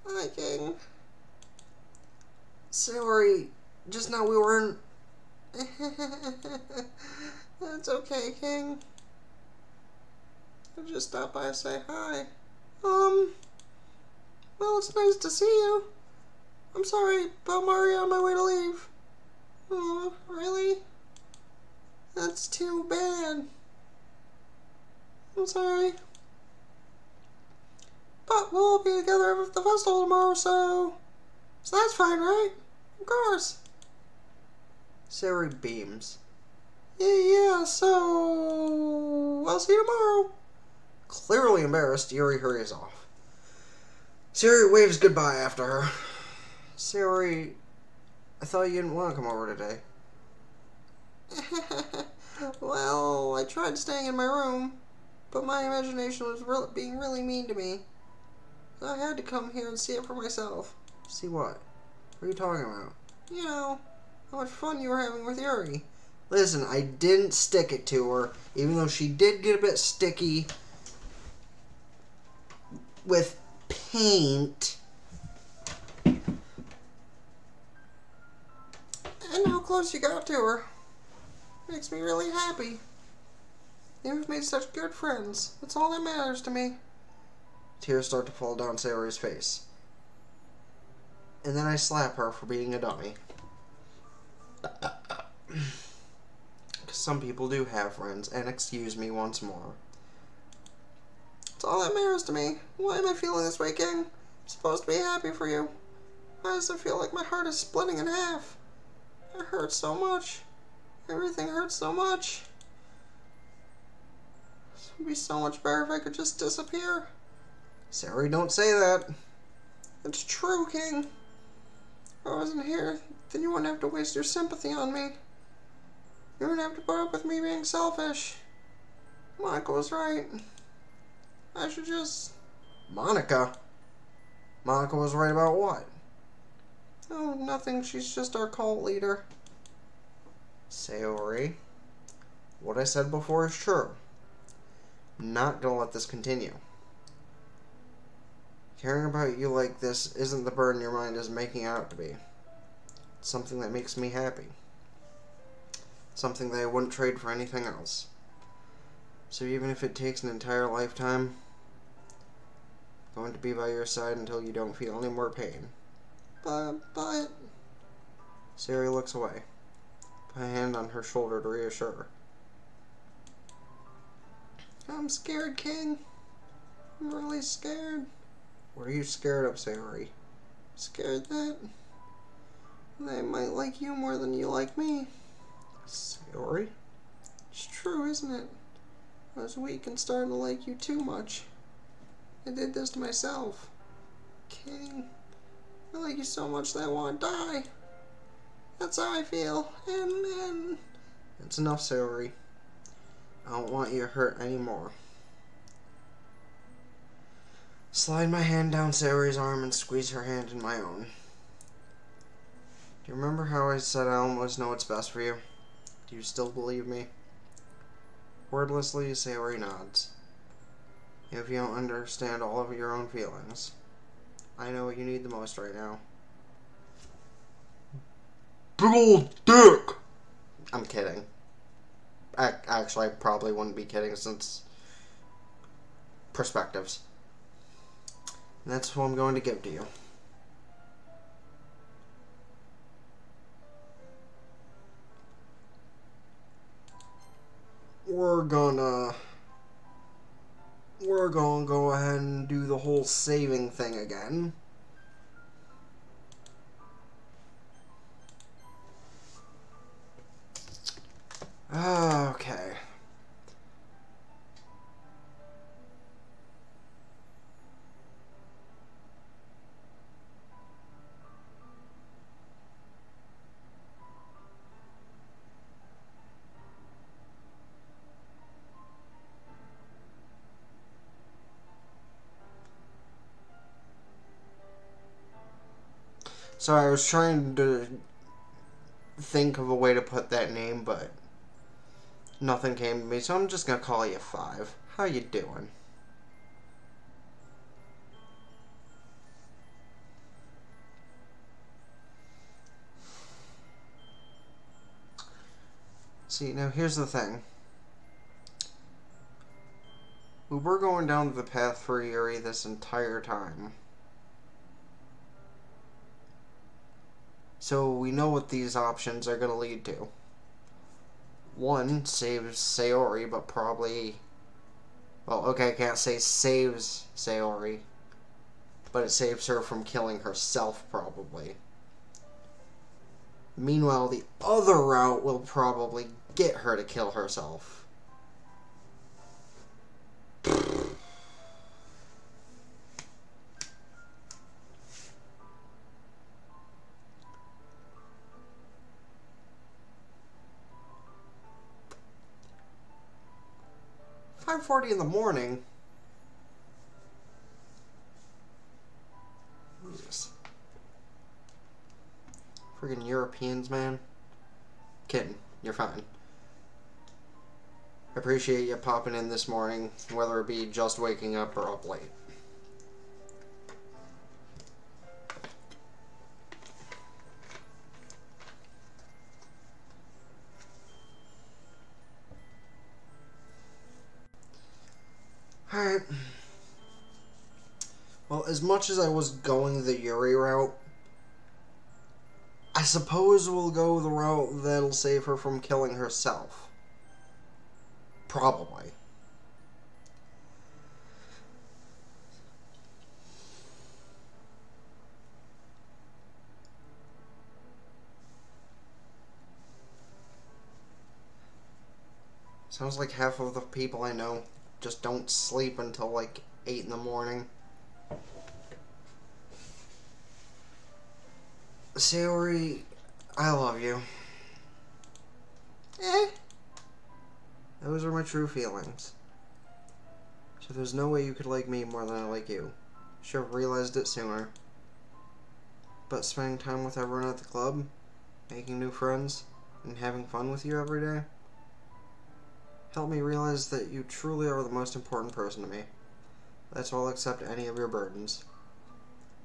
Hi, King. Sayori, just now we weren't... That's okay, King. I just stopped by to say hi. Well, it's nice to see you. I'm sorry, but I'm already on my way to leave. Oh, really? That's too bad. I'm sorry. But we'll all be together at the festival tomorrow, so that's fine, right? Of course. Sayori beams. Yeah, so... see you tomorrow. Clearly embarrassed, Yuri hurries off. Sayori waves goodbye after her. Sayori, I thought you didn't want to come over today. Well, I tried staying in my room, but my imagination was being really mean to me. I had to come here and see it for myself. See what? What are you talking about? You know, how much fun you were having with Yuri. Listen, I didn't stick it to her, even though she did get a bit sticky with paint. And how close you got to her. Makes me really happy. You've made such good friends. That's all that matters to me. Tears start to fall down Sayori's face. And then I slap her for being a dummy. Some people do have friends, and excuse me once more. It's all that matters to me. Why am I feeling this way, King? I'm supposed to be happy for you. Why does it feel like my heart is splitting in half? It hurts so much. Everything hurts so much. It would be so much better if I could just disappear. Sayori, don't say that. It's true, King. If I wasn't here, then you wouldn't have to waste your sympathy on me. You wouldn't have to put up with me being selfish. Monica was right. I should just... Monica? Monica was right about what? Oh, nothing. She's just our cult leader. Sayori, what I said before is true. I'm not gonna let this continue. Caring about you like this isn't the burden your mind is making out to be. It's something that makes me happy. Something that I wouldn't trade for anything else. So even if it takes an entire lifetime, I'm going to be by your side until you don't feel any more pain. But... Sayori looks away. Put a hand on her shoulder to reassure her. I'm scared, King. I'm really scared. What are you scared of, Sayori? Scared that they might like you more than you like me. Sayori? It's true, isn't it? I was weak and starting to like you too much. I did this to myself. King, I like you so much that I want to die. That's how I feel. And... It's enough, Sayori. I don't want you to hurt anymore. Slide my hand down Sayori's arm and squeeze her hand in my own. Do you remember how I said I almost know what's best for you? Do you still believe me? Wordlessly, Sayori nods. If you don't understand all of your own feelings, I know what you need the most right now. Big old dick! I'm kidding. Actually, I probably wouldn't be kidding since perspectives. And that's what I'm going to give to you. We're gonna go ahead and do the whole saving thing again. Okay. So I was trying to think of a way to put that name, but nothing came to me, so I'm just gonna call you 5. How you doing? See, now here's the thing. We were going down the path for Yuri this entire time. So we know what these options are going to lead to. One saves Sayori, but probably... Well, okay, I can't say saves Sayori, but it saves her from killing herself, probably. Meanwhile, the other route will probably get her to kill herself. 5:40 in the morning? Jesus. Friggin' Europeans, man. Kidding. You're fine. I appreciate you popping in this morning, whether it be just waking up or up late. Alright. Well, as much as I was going the Yuri route, I suppose we'll go the route that'll save her from killing herself. Probably. Sounds like half of the people I know just don't sleep until like 8 in the morning. Sayori, I love you. Those are my true feelings. So there's no way you could like me more than I like you. Should have realized it sooner. But spending time with everyone at the club, making new friends, and having fun with you every day helped me realize that you truly are the most important person to me. That's why I'll accept any of your burdens.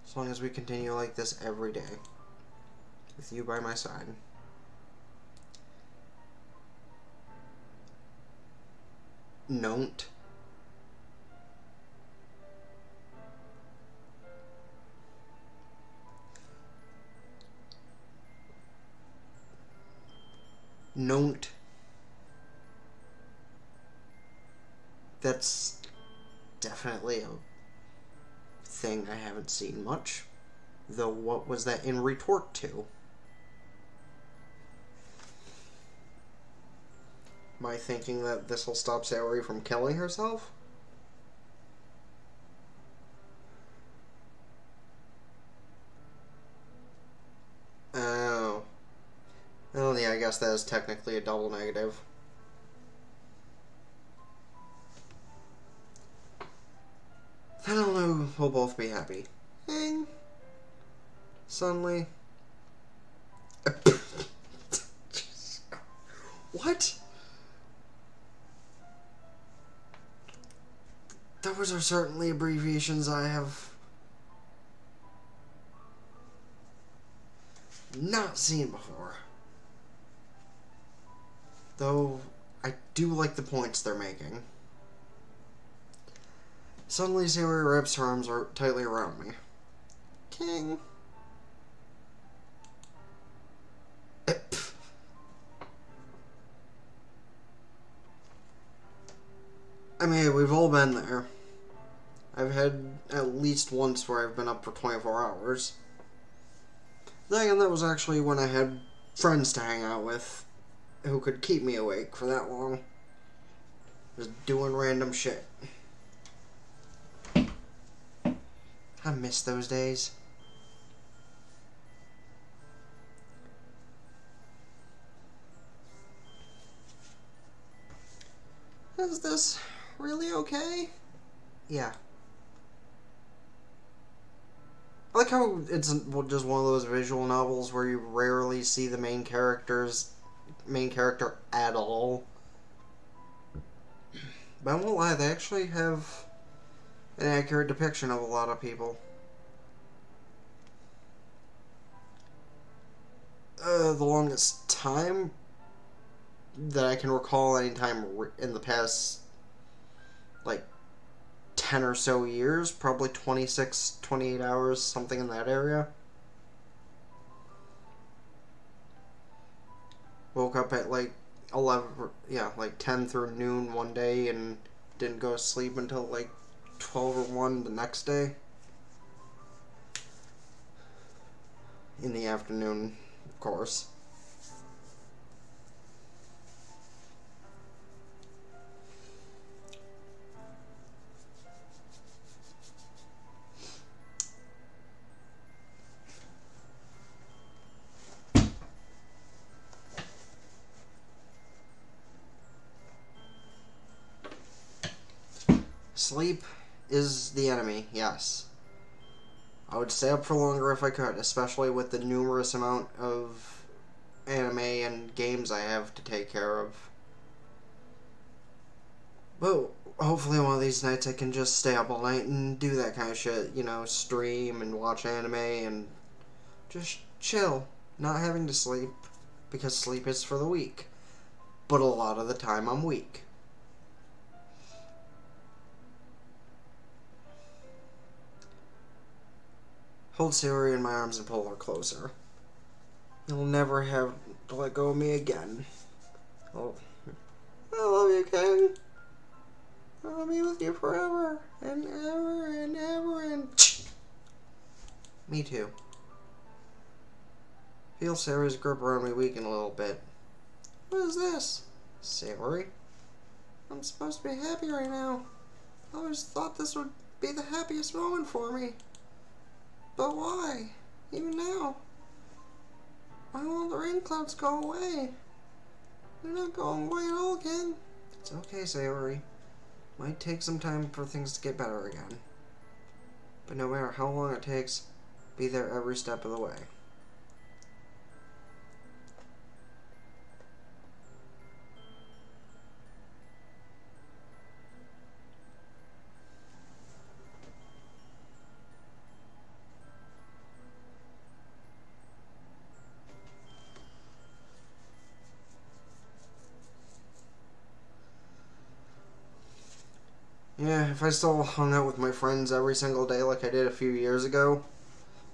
As long as we continue like this every day. With you by my side. Don't. Don't. That's definitely a thing I haven't seen much. Though what was that in retort to? Am I thinking that this will stop Sayori from killing herself? Oh. Well, yeah, I guess that is technically a double negative. I don't know, we'll both be happy. Ding. Suddenly. What? Those are certainly abbreviations I have not seen before. Though, I do like the points they're making. Suddenly, Sayori wraps her arms tightly around me. King. I mean, we've all been there. I've had at least once where I've been up for 24 hours. Then again, that was actually when I had friends to hang out with who could keep me awake for that long. Just doing random shit. I miss those days. Is this really okay? Yeah. I like how it's just one of those visual novels where you rarely see the main character at all. But I won't lie, they actually have an accurate depiction of a lot of people. The longest time that I can recall any time in the past, like, 10 or so years, probably 26, 28 hours, something in that area. Woke up at like 10 through noon one day and didn't go to sleep until like 12 or 1 the next day. In the afternoon, of course. Sleep is the enemy, yes. I would stay up for longer if I could, especially with the numerous amount of anime and games I have to take care of. But hopefully one of these nights I can just stay up all night and do that kind of shit. You know, stream and watch anime and just chill. Not having to sleep, because sleep is for the weak. But a lot of the time I'm weak. Hold Sayori in my arms and pull her closer. You'll never have to let go of me again. Oh, I love you, Ken. I'll be with you forever and ever and ever and... Me too. Feel Sayori's grip around me weaken a little bit. What is this? Sayori? I'm supposed to be happy right now. I always thought this would be the happiest moment for me. But why? Even now? Why won't the rain clouds go away? They're not going away at all, Ken. It's okay, Sayori. Might take some time for things to get better again. But no matter how long it takes, be there every step of the way. Yeah, if I still hung out with my friends every single day like I did a few years ago,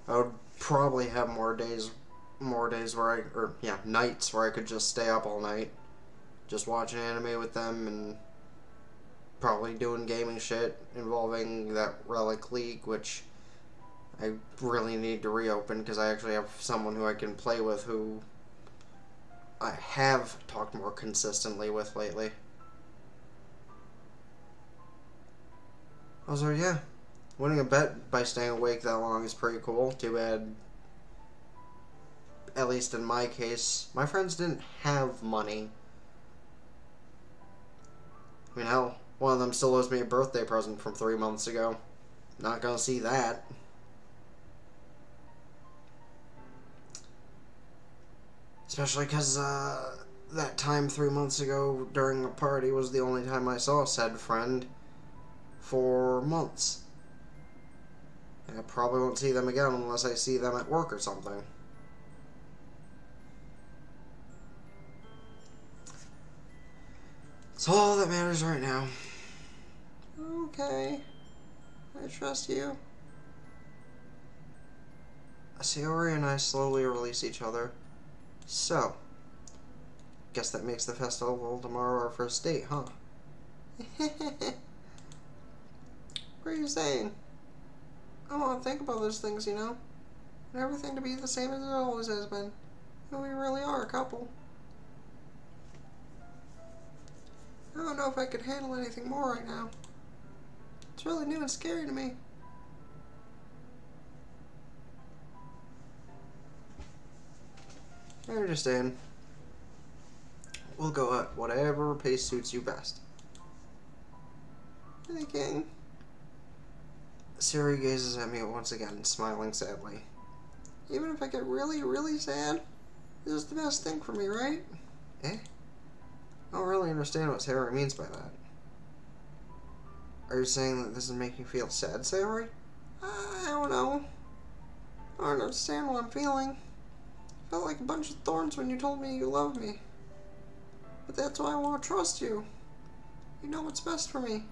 I would probably have nights where I could just stay up all night, just watching anime with them and probably doing gaming shit involving that Relic League, which I really need to reopen because I actually have someone who I can play with who I have talked more consistently with lately. Also, yeah, winning a bet by staying awake that long is pretty cool. Too bad, at least in my case, my friends didn't have money. I mean, hell, one of them still owes me a birthday present from 3 months ago. Not gonna see that. Especially because, that time 3 months ago during a party was the only time I saw said friend for months. And I probably won't see them again unless I see them at work or something. It's all that matters right now. Okay. I trust you. Sayori and I slowly release each other. So, guess that makes the festival tomorrow our first date, huh? What are you saying? I want to think about those things, you know? And everything to be the same as it always has been. And we really are a couple. I don't know if I could handle anything more right now. It's really new and scary to me. I understand. We'll go at whatever pace suits you best. Thinking. Sayori gazes at me once again, smiling sadly. Even if I get really, really sad, this is the best thing for me, right? Eh? I don't really understand what Sayori means by that. Are you saying that this is making you feel sad, Sayori? I don't know. I don't understand what I'm feeling. I felt like a bunch of thorns when you told me you loved me. But that's why I want to trust you. You know what's best for me.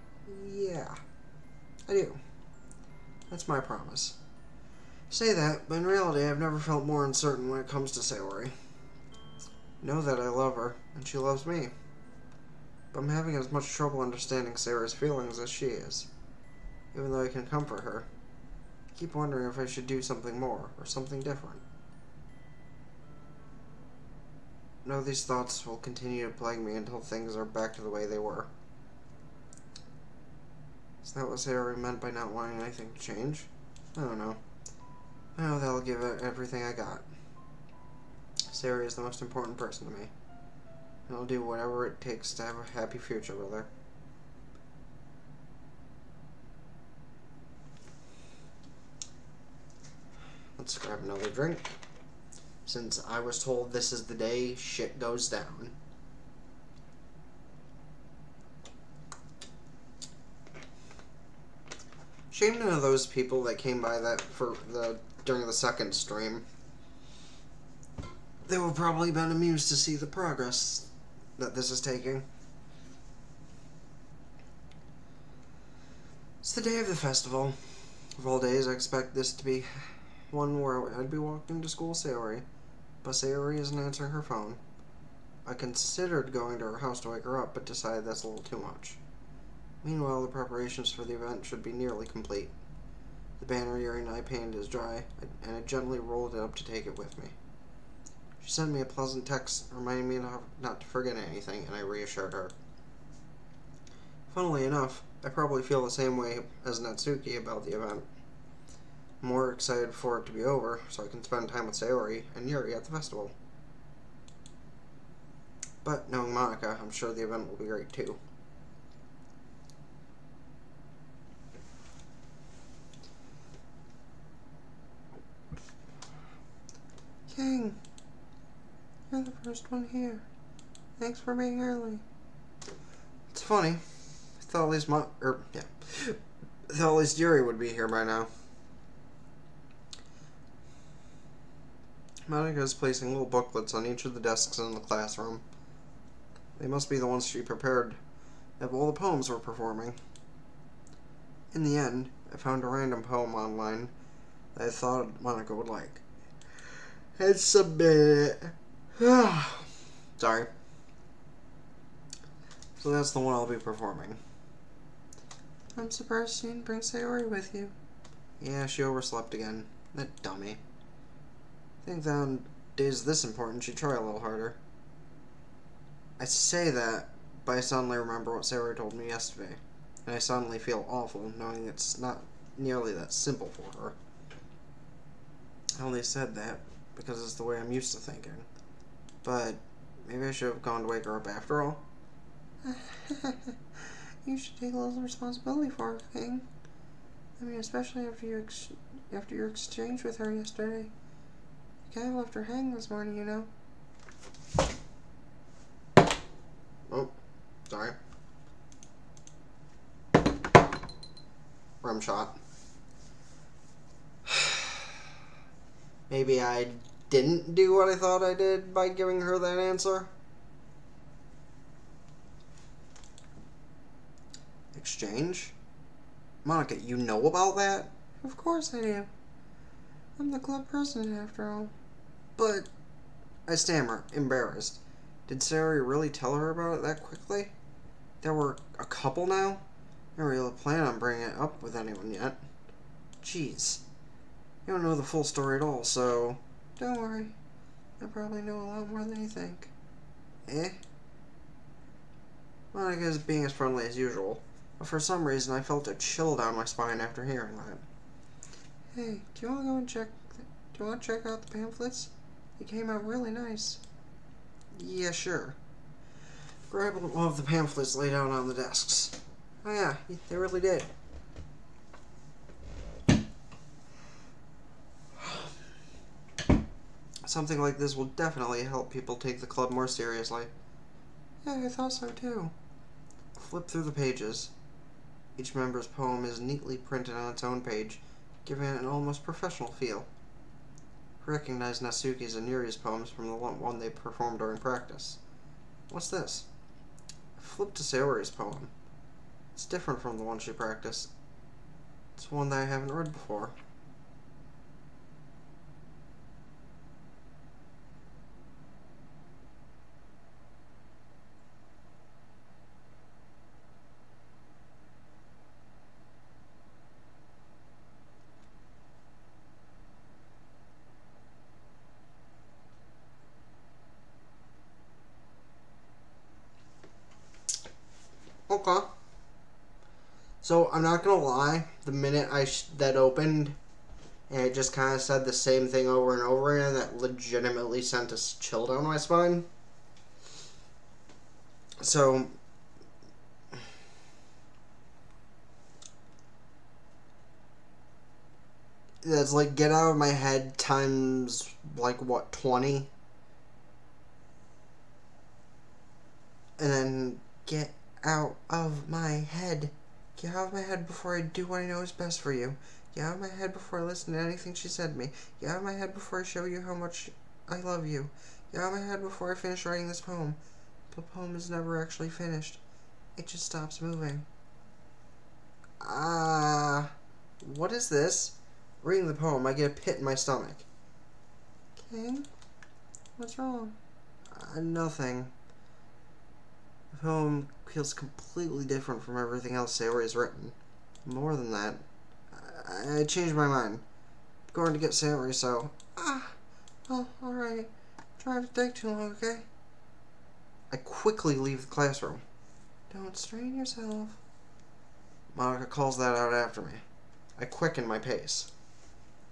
Yeah, I do. That's my promise. Say that, but in reality I've never felt more uncertain when it comes to Sayori. Know that I love her, and she loves me. But I'm having as much trouble understanding Sayori's feelings as she is. Even though I can comfort her, I keep wondering if I should do something more, or something different. No, these thoughts will continue to plague me until things are back to the way they were. Is that what Sayori meant by not wanting anything to change? I don't know. I know that I'll give it everything I got. Sayori is the most important person to me. And I'll do whatever it takes to have a happy future with her. let's grab another drink. Since I was told this is the day shit goes down. Shame none of those people that came by that during the second stream. They would probably been amused to see the progress that this is taking. It's the day of the festival. Of all days, I expect this to be one where I'd be walking to school with Sayori, but Sayori isn't answering her phone. I considered going to her house to wake her up, but decided that's a little too much. Meanwhile, the preparations for the event should be nearly complete. The banner Yuri and I painted is dry, and I gently rolled it up to take it with me. She sent me a pleasant text reminding me not to forget anything, and I reassured her. Funnily enough, I probably feel the same way as Natsuki about the event. I'm more excited for it to be over, so I can spend time with Sayori and Yuri at the festival. But knowing Monica, I'm sure the event will be great too. King, you're the first one here. Thanks for being early. It's funny. I thought at least Yuri would be here by now. Monica is placing little booklets on each of the desks in the classroom. They must be the ones she prepared of all the poems we're performing. In the end, I found a random poem online that I thought Monica would like. It's a bit... Sorry. So that's the one I'll be performing. I'm surprised you didn't bring Sayori with you. Yeah, she overslept again. That dummy. I think that on days this important, she'd try a little harder. I say that, but I suddenly remember what Sayori told me yesterday, and I suddenly feel awful knowing it's not nearly that simple for her. I only said that because it's the way I'm used to thinking. But maybe I should have gone to wake her up after all. You should take a little responsibility for her, King. I mean, especially after your exchange with her yesterday. You kind of left her hanging this morning, you know. Oh, sorry. Rum shot. Maybe I didn't do what I thought I did by giving her that answer. Exchange? Monica, you know about that? Of course I do. I'm the club president after all. But, I stammer, embarrassed. Did Sayori really tell her about it that quickly? There were a couple now? I don't really plan on bringing it up with anyone yet. Jeez. You don't know the full story at all, so... Don't worry. I probably know a lot more than you think. Eh? Monica is being as friendly as usual, but for some reason I felt a chill down my spine after hearing that. Hey, do you want to go and check... Do you want to check out the pamphlets? They came out really nice. Yeah, sure. Grab one of the pamphlets laid out on the desks. Oh yeah, they really did. Something like this will definitely help people take the club more seriously. Yeah, I thought so too. Flip through the pages. Each member's poem is neatly printed on its own page, giving it an almost professional feel. I recognize Natsuki's and Yuri's poems from the one they performed during practice. What's this? I flipped to Sayori's poem. It's different from the one she practiced. It's one that I haven't read before. Okay. So, I'm not gonna lie, the minute that opened, and it just kind of said the same thing over and over again, that legitimately sent a chill down my spine. So, That's like get out of my head times, like, what, 20? And then get out of my head. Get out of my head before I do what I know is best for you. Get out of my head before I listen to anything she said to me. Get out of my head before I show you how much I love you. Get out of my head before I finish writing this poem. The poem is never actually finished. It just stops moving. What is this? Reading the poem, I get a pit in my stomach. King? What's wrong? Nothing. The poem feels completely different from everything else Sayori has written. More than that, I changed my mind. I'm going to get Sayori, so... Oh, alright. Try not to take too long, okay? I quickly leave the classroom. Don't strain yourself. Monica calls that out after me. I quicken my pace,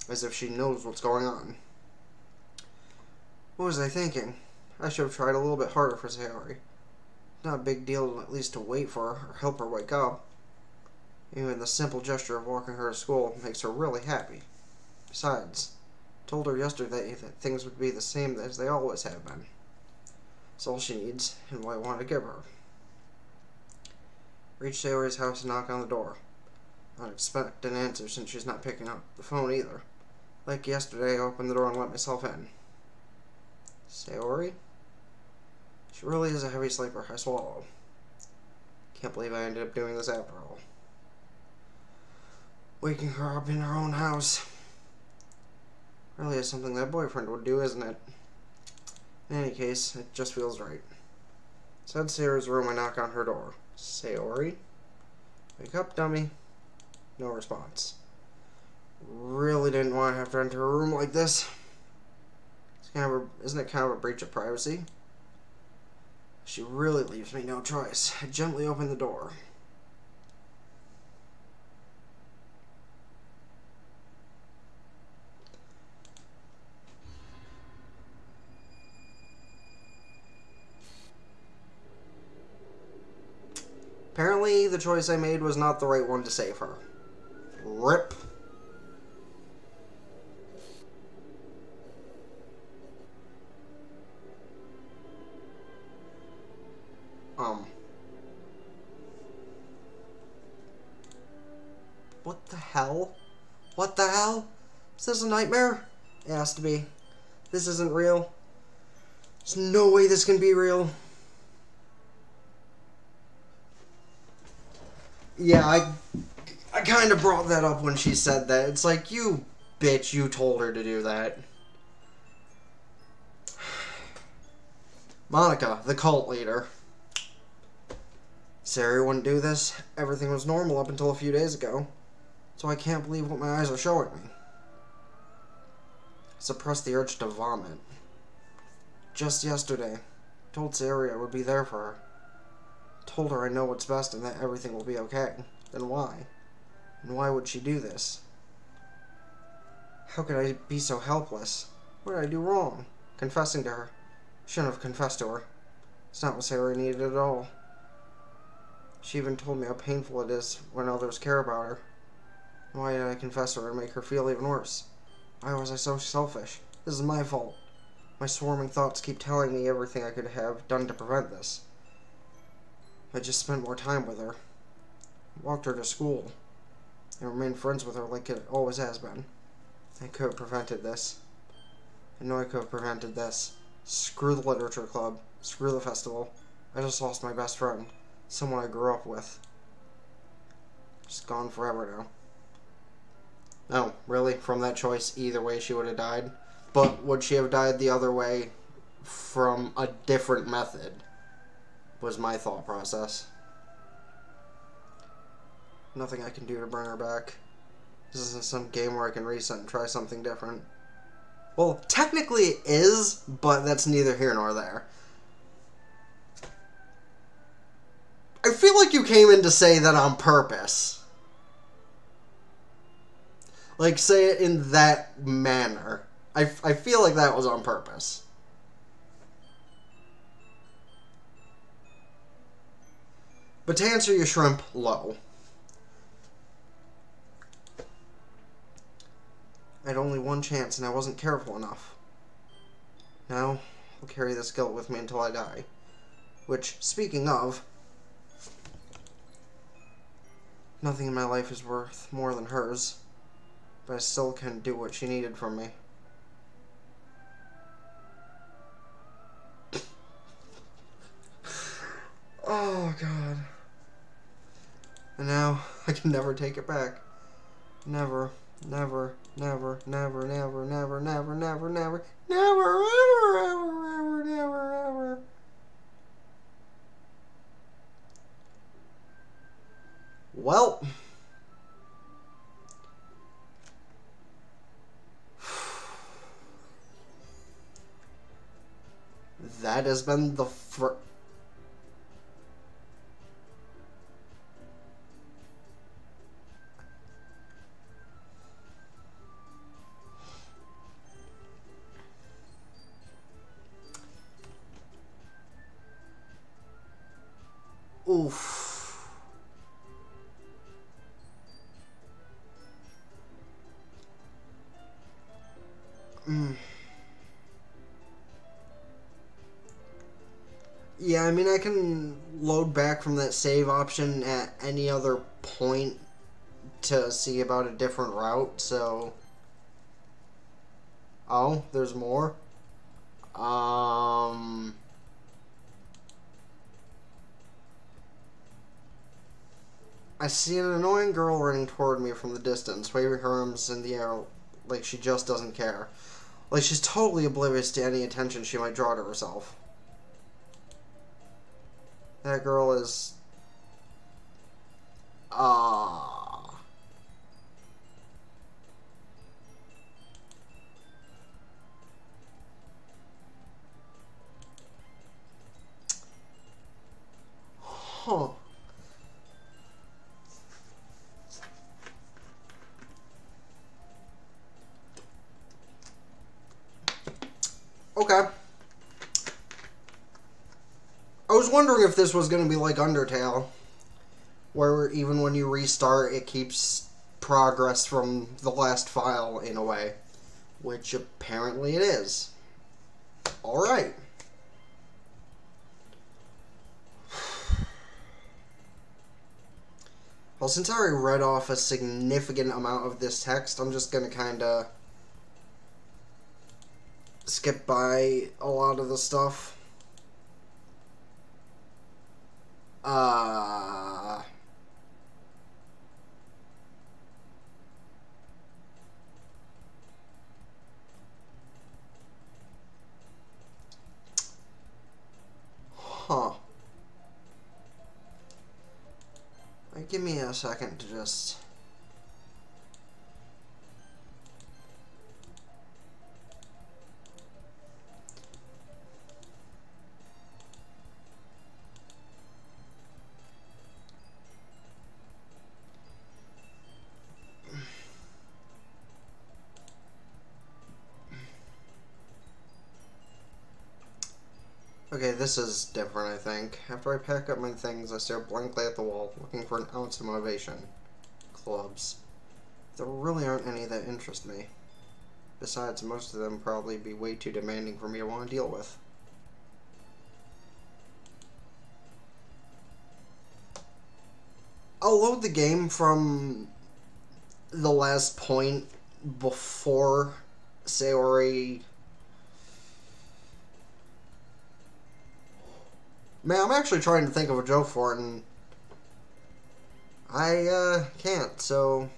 as if she knows what's going on. What was I thinking? I should have tried a little bit harder for Sayori. Not a big deal, at least to wait for her or help her wake up. Even the simple gesture of walking her to school makes her really happy. Besides, I told her yesterday that things would be the same as they always have been. It's all she needs, and what I want to give her. Reach Sayori's house and knock on the door. I don't expect an answer since she's not picking up the phone either. Like yesterday, I opened the door and let myself in. Sayori? She really is a heavy sleeper, I swallow. Can't believe I ended up doing this after all. Waking her up in her own house. Really is something that boyfriend would do, isn't it? In any case, it just feels right. Inside Sayori's room, I knock on her door. Sayori? Wake up, dummy. No response. Really didn't want to have to enter a room like this. Isn't it kind of a breach of privacy? She really leaves me no choice. I gently open the door. Apparently, the choice I made was not the right one to save her. RIP. What the hell? What the hell? Is this a nightmare? It has to be. This isn't real. There's no way this can be real. Yeah, I kind of brought that up when she said that. It's like, you bitch, you told her to do that. Monica, the cult leader. Sayori wouldn't do this. Everything was normal up until a few days ago. So I can't believe what my eyes are showing me. I suppressed the urge to vomit. Just yesterday, I told Sayori I would be there for her. Told her I know what's best and that everything will be okay. Then why? And why would she do this? How could I be so helpless? What did I do wrong? Confessing to her. Shouldn't have confessed to her. It's not what Sayori needed at all. She even told me how painful it is when others care about her. Why did I confess to her and make her feel even worse? Why was I so selfish? This is my fault. My swarming thoughts keep telling me everything I could have done to prevent this. I just spent more time with her. Walked her to school. And remained friends with her like it always has been. I could have prevented this. I know I could have prevented this. Screw the literature club. Screw the festival. I just lost my best friend. Someone I grew up with. Just gone forever now. No, really? From that choice, either way she would have died. But would she have died the other way from a different method? Was my thought process. Nothing I can do to bring her back. This isn't some game where I can reset and try something different. Well, technically it is, but that's neither here nor there. I feel like you came in to say that on purpose. Like, say it in that manner. I feel like that was on purpose. But to answer your shrimp, low. I had only one chance and I wasn't careful enough. Now, I'll carry this guilt with me until I die. Which, speaking of, nothing in my life is worth more than hers. But I still couldn't do what she needed from me. Oh, God. And now, I can never take it back. Never, never, never, never, never, never, never, never, never, never, ever, ever, ever, never, ever. Well. That has been the oof. Yeah, I mean, I can load back from that save option at any other point to see about a different route, so... Oh, there's more? I see an annoying girl running toward me from the distance, waving her arms in the air like she just doesn't care. Like she's totally oblivious to any attention she might draw to herself. That girl is... Huh. Okay. I was wondering if this was going to be like Undertale, where even when you restart, it keeps progress from the last file in a way, which apparently it is. Alright. Well, since I already read off a significant amount of this text, I'm just going to kind of skip by a lot of the stuff. Huh. Give me a second to just... Okay, this is different, I think. After I pack up my things, I stare blankly at the wall, looking for an ounce of motivation. Clubs. There really aren't any that interest me. Besides, most of them probably be way too demanding for me to want to deal with. I'll load the game from the last point before Sayori... Man, I'm actually trying to think of a joke for it, and I can't, so...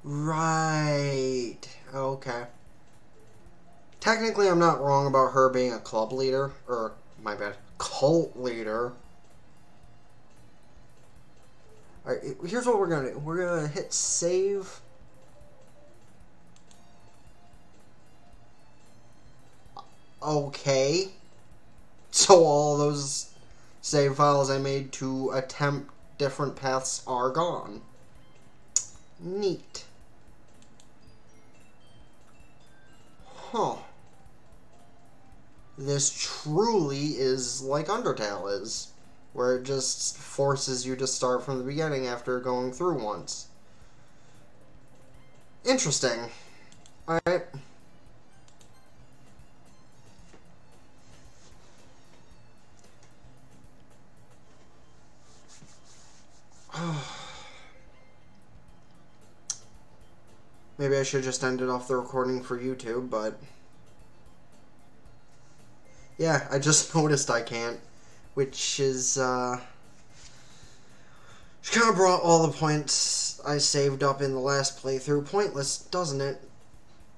Right. Okay. Technically, I'm not wrong about her being a club leader, or, my bad, cult leader. Alright, here's what we're gonna do. We're gonna hit save... Okay. So all those save files I made to attempt different paths are gone. Neat. Huh. This truly is like Undertale is. where it just forces you to start from the beginning after going through once. Interesting. Alright. Maybe I should just ended off the recording for YouTube, but... yeah, I just noticed I can't. Which is, which kind of brought all the points I saved up in the last playthrough pointless, doesn't it?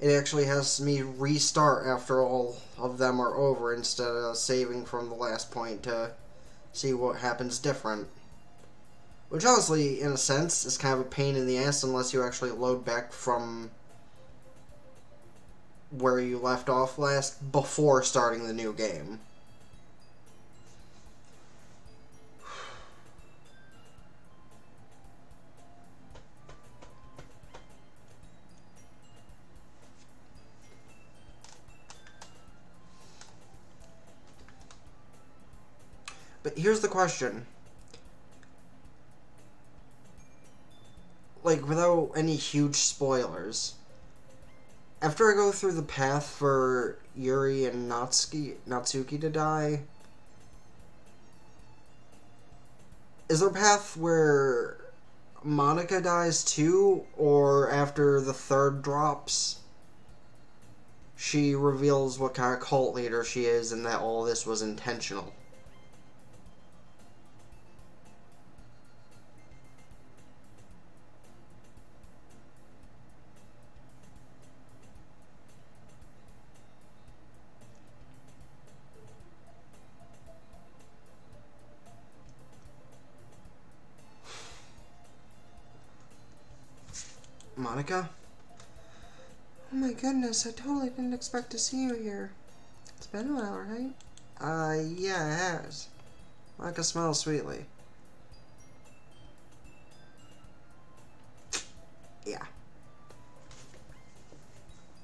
It actually has me restart after all of them are over instead of saving from the last point to see what happens different. Which honestly, in a sense, is kind of a pain in the ass unless you actually load back from where you left off last before starting the new game. But here's the question. Like, without any huge spoilers, after I go through the path for Yuri and Natsuki to die, is there a path where Monica dies too, or after the third drops, she reveals what kind of cult leader she is and that all this was intentional? Monica? Oh my goodness, I totally didn't expect to see you here. It's been a while, right? Yeah, it has. Monica smells sweetly. Yeah.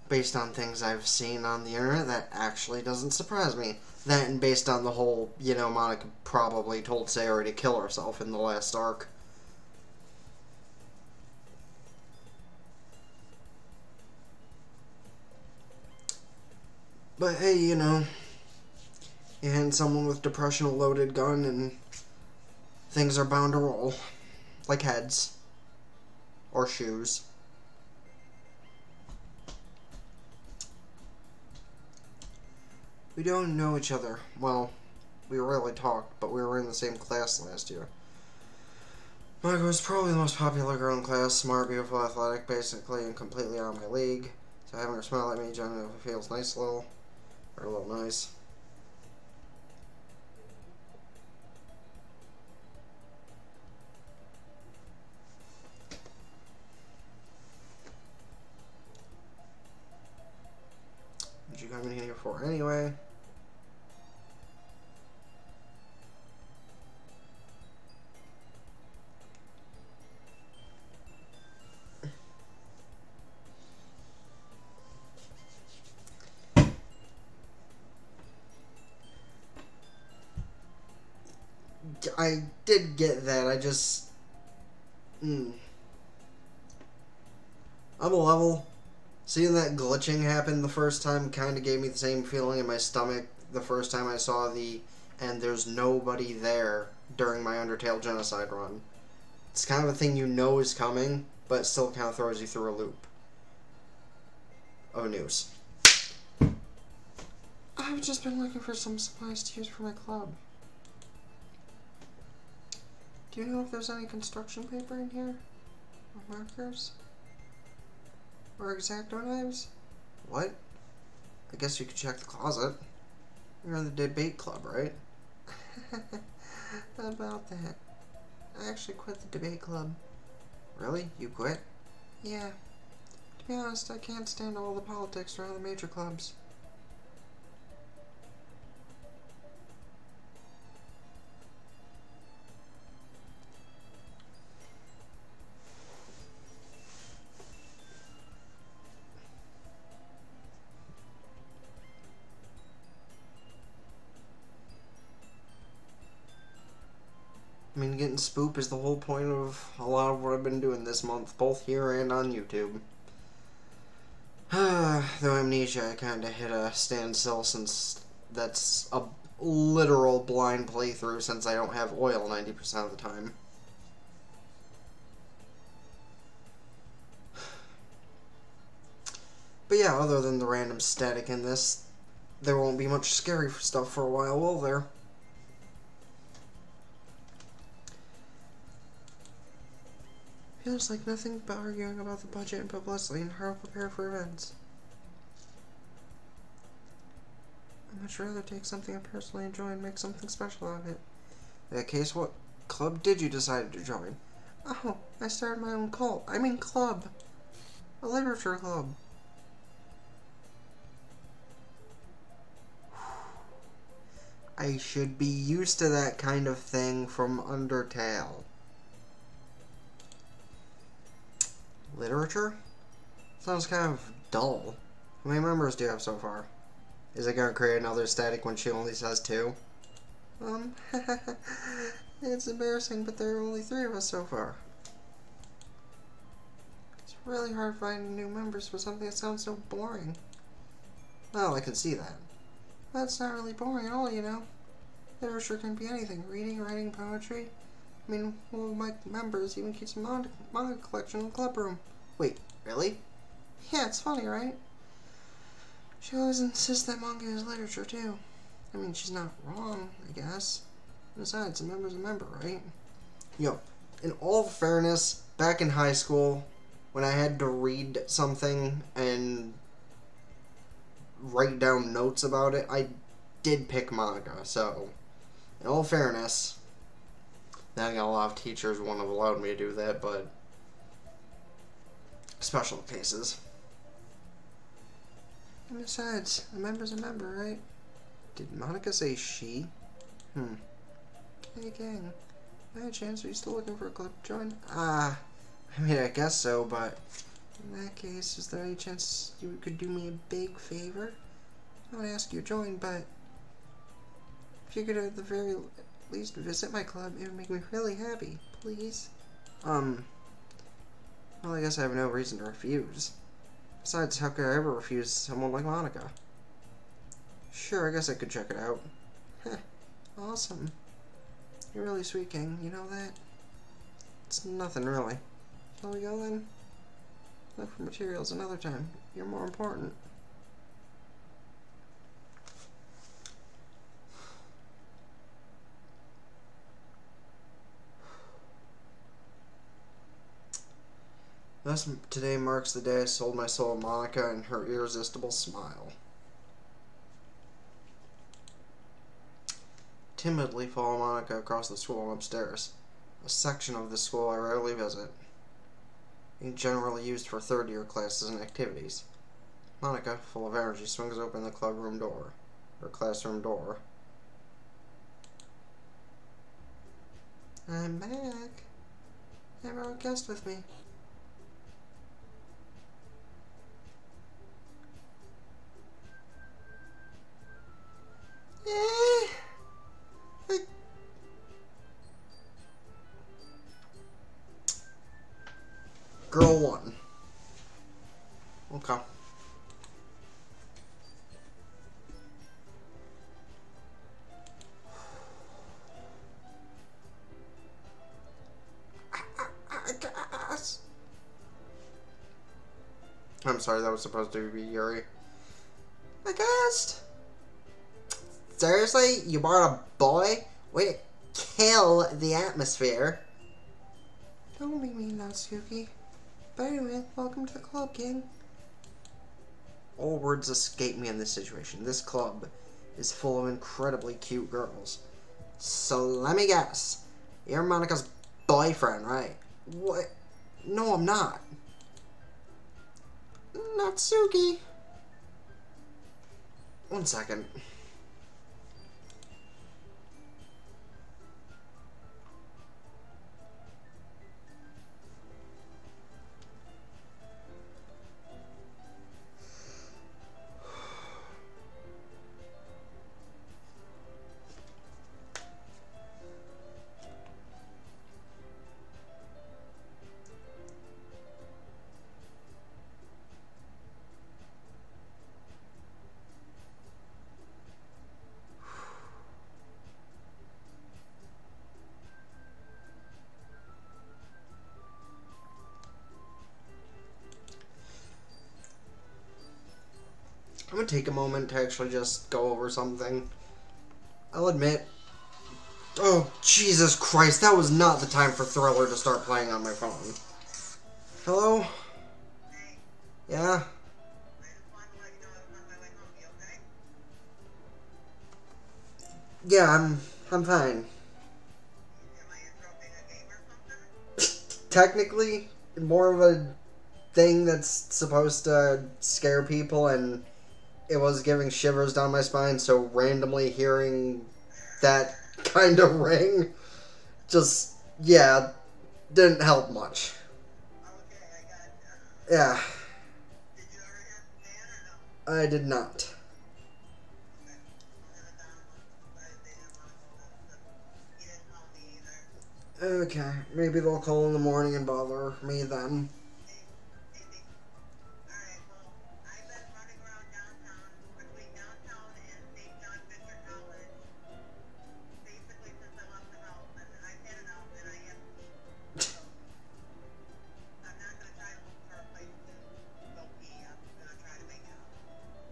Based on things I've seen on the internet, that actually doesn't surprise me. That and based on the whole, Monica probably told Sayori to kill herself in the last arc. But hey, you hand someone with depression a loaded gun and things are bound to roll. Like heads. Or shoes. We don't know each other. Well, we rarely talked, but we were in the same class last year. Monica was probably the most popular girl in class, smart, beautiful, athletic, basically, and completely out of my league. So having her smile at me generally feels nice a little nice. What you coming here for anyway? I did get that, I just... I'm a level. Seeing that glitching happen the first time kind of gave me the same feeling in my stomach the first time I saw the "and there's nobody there" during my Undertale Genocide run. It's kind of a thing you know is coming, but it still kind of throws you through a loop of news. I've just been looking for some supplies to use for my club. Do you know if there's any construction paper in here? Or markers? Or X-Acto knives? What? I guess you could check the closet. You're in the debate club, right? About that. I actually quit the debate club. Really? You quit? Yeah. To be honest, I can't stand all the politics around the major clubs. I mean, getting spoop is the whole point of a lot of what I've been doing this month, both here and on YouTube. Though Amnesia, I kind of hit a standstill since that's a literal blind playthrough since I don't have oil 90% of the time. But yeah, other than the random static in this, there won't be much scary stuff for a while, will there? Feels like nothing but arguing about the budget and publicity and how to prepare for events. I'd much rather take something I personally enjoy and make something special out of it. In that case, what club did you decide to join? Oh, I started my own cult. I mean club. A literature club. I should be used to that kind of thing from Undertale. Literature? Sounds kind of dull. How many members do you have so far? Is it gonna create another static when she only says 2? It's embarrassing, but there are only 3 of us so far. It's really hard finding new members for something that sounds so boring. Well, I can see that. That's not really boring at all, you know. Literature can be anything. Reading, writing, poetry. I mean, one of my members even keeps a manga collection in the club room. Wait, really? Yeah, it's funny, right? She always insists that manga is literature, too. I mean, she's not wrong, I guess. Besides, a member's a member, right? Yo, in all fairness, back in high school, when I had to read something and write down notes about it, I did pick manga, so in all fairness, not a lot of teachers wouldn't have allowed me to do that, but special cases. And besides, a member's a member, right? Did Monica say she? Hey gang, by any chance are you still looking for a club to join? I mean, I guess so, but in that case, is there any chance you could do me a big favor? I want to ask you to join, but if you could at the very least visit my club, it would make me really happy. Please? Well, I guess I have no reason to refuse. Besides, how could I ever refuse someone like Monica? Sure, I guess I could check it out. Heh, awesome. You're really sweet, King. You know that? It's nothing, really. Shall we go, then? Look for materials another time. You're more important. Thus, today marks the day I sold my soul to Monica and her irresistible smile. Timidly follow Monica across the school and upstairs. A section of the school I rarely visit. Being generally used for third-year classes and activities. Monica, full of energy, swings open the clubroom door. Or classroom door. I'm back. I brought a guest with me. Girl 1. Okay. I'm sorry, that was supposed to be Yuri. I guessed. Seriously? You brought a boy? Way to kill the atmosphere. Don't be mean, Natsuki. But anyway, welcome to the club, King. All words escape me in this situation. This club is full of incredibly cute girls. So let me guess. You're Monica's boyfriend, right? What? No, I'm not. Natsuki. 1 second. take a moment to actually just go over something. I'll admit... Oh, Jesus Christ, that was not the time for Thriller to start playing on my phone. Hello? Yeah? Yeah, I'm fine. Technically, more of a thing that's supposed to scare people, and it was giving shivers down my spine, so randomly hearing that kind of ring just, yeah, didn't help much. Yeah. I did not. Okay, maybe they'll call in the morning and bother me then.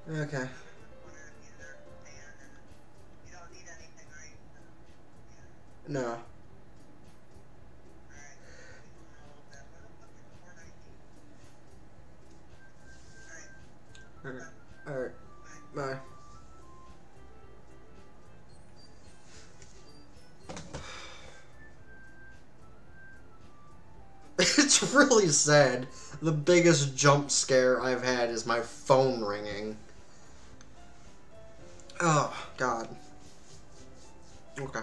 Okay. No. Alright. Bye. It's really sad. The biggest jump scare I've had is my phone ringing. Oh, God. Okay.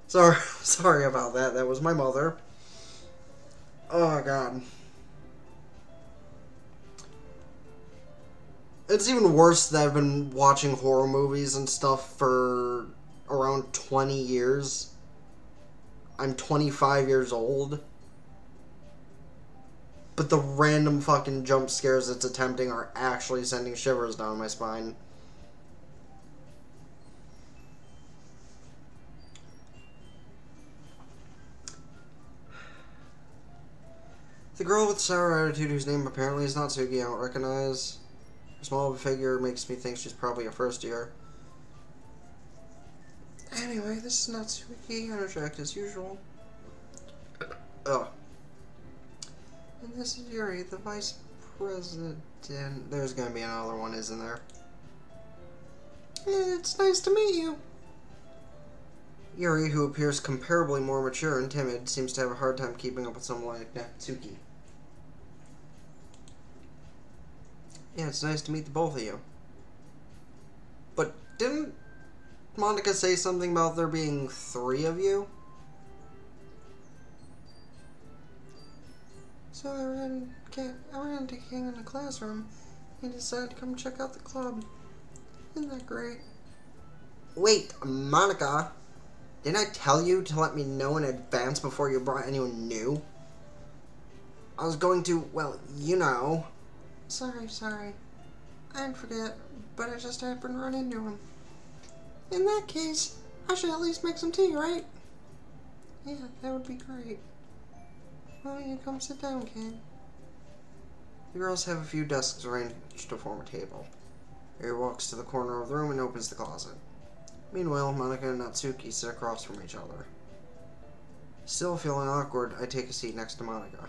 Sorry about that. That was my mother. Oh, God. It's even worse that I've been watching horror movies and stuff for around 20 years. I'm 25 years old. But the random fucking jump scares it's attempting are actually sending shivers down my spine. The girl with the sour attitude whose name apparently is Natsuki I don't recognize. Her small figure makes me think she's probably a first year. Anyway, this is Natsuki, interject as usual. Ugh. And this is Yuri, the vice president. There's gonna be another one, isn't there? It's nice to meet you. Yuri, who appears comparably more mature and timid, seems to have a hard time keeping up with someone like Natsuki. Yeah, it's nice to meet the both of you. But didn't Monica say something about there being 3 of you? So I ran into King in the classroom. He decided to come check out the club. Isn't that great? Wait, Monica, didn't I tell you to let me know in advance before you brought anyone new? I was going to, well, you know. Sorry. I'd forget, but I just happened to run into him. In that case, I should at least make some tea, right? Yeah, that would be great. Why don't you come sit down, Ken? The girls have a few desks arranged to form a table. Yuri walks to the corner of the room and opens the closet. Meanwhile, Monica and Natsuki sit across from each other. Still feeling awkward, I take a seat next to Monica.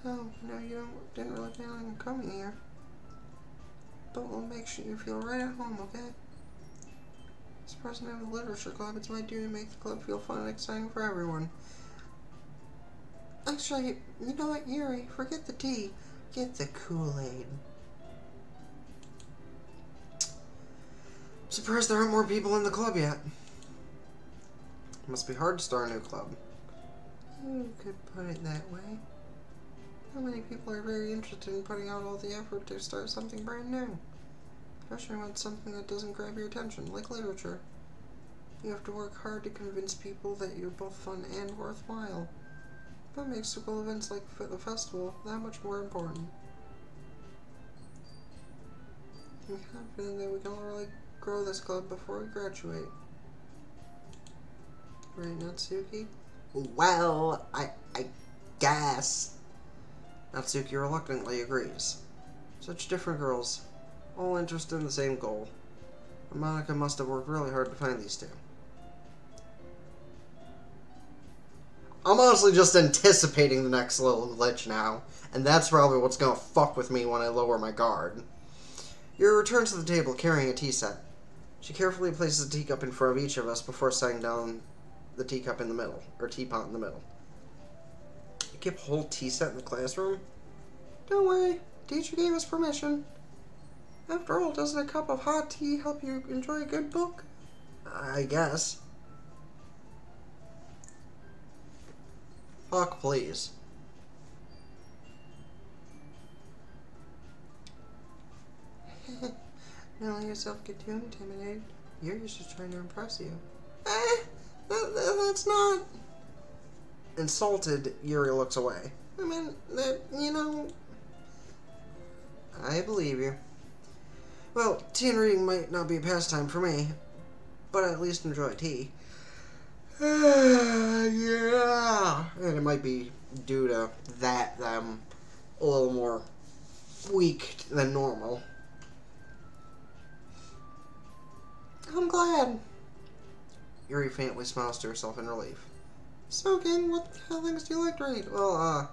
So, no, you didn't really plan on coming here. But we'll make sure you feel right at home, okay? As president of the literature club, it's my duty to make the club feel fun and exciting for everyone. Actually, you know what, Yuri? Forget the tea. Get the Kool-Aid. I'm surprised there aren't more people in the club yet. It must be hard to start a new club. You could put it that way. Not many people are very interested in putting out all the effort to start something brand new. Especially when it's something that doesn't grab your attention, like literature. You have to work hard to convince people that you're both fun and worthwhile. That makes school events like the festival that much more important. I'm confident that we can all really grow this club before we graduate. Right, Natsuki? Well, I guess. Natsuki reluctantly agrees. Such different girls, all interested in the same goal. Monica must have worked really hard to find these two. I'm honestly just anticipating the next little glitch now, and that's probably what's gonna fuck with me when I lower my guard. Yuri returns to the table carrying a tea set. She carefully places a teacup in front of each of us before setting down the teacup in the middle, or teapot in the middle. You keep a whole tea set in the classroom? Don't worry, teacher gave us permission. After all, doesn't a cup of hot tea help you enjoy a good book? I guess. Fuck, please. Don't let yourself get too intimidated. You're just trying to impress you. That's not... Insulted, Yuri looks away. I mean, you know... I believe you. Well, tea and reading might not be a pastime for me, but I at least enjoy tea. Yeah. And it might be due to that I'm a little more weak than normal. I'm glad. Yuri faintly smiles to herself in relief. So, Ken, what kind of things do you like to read? Well,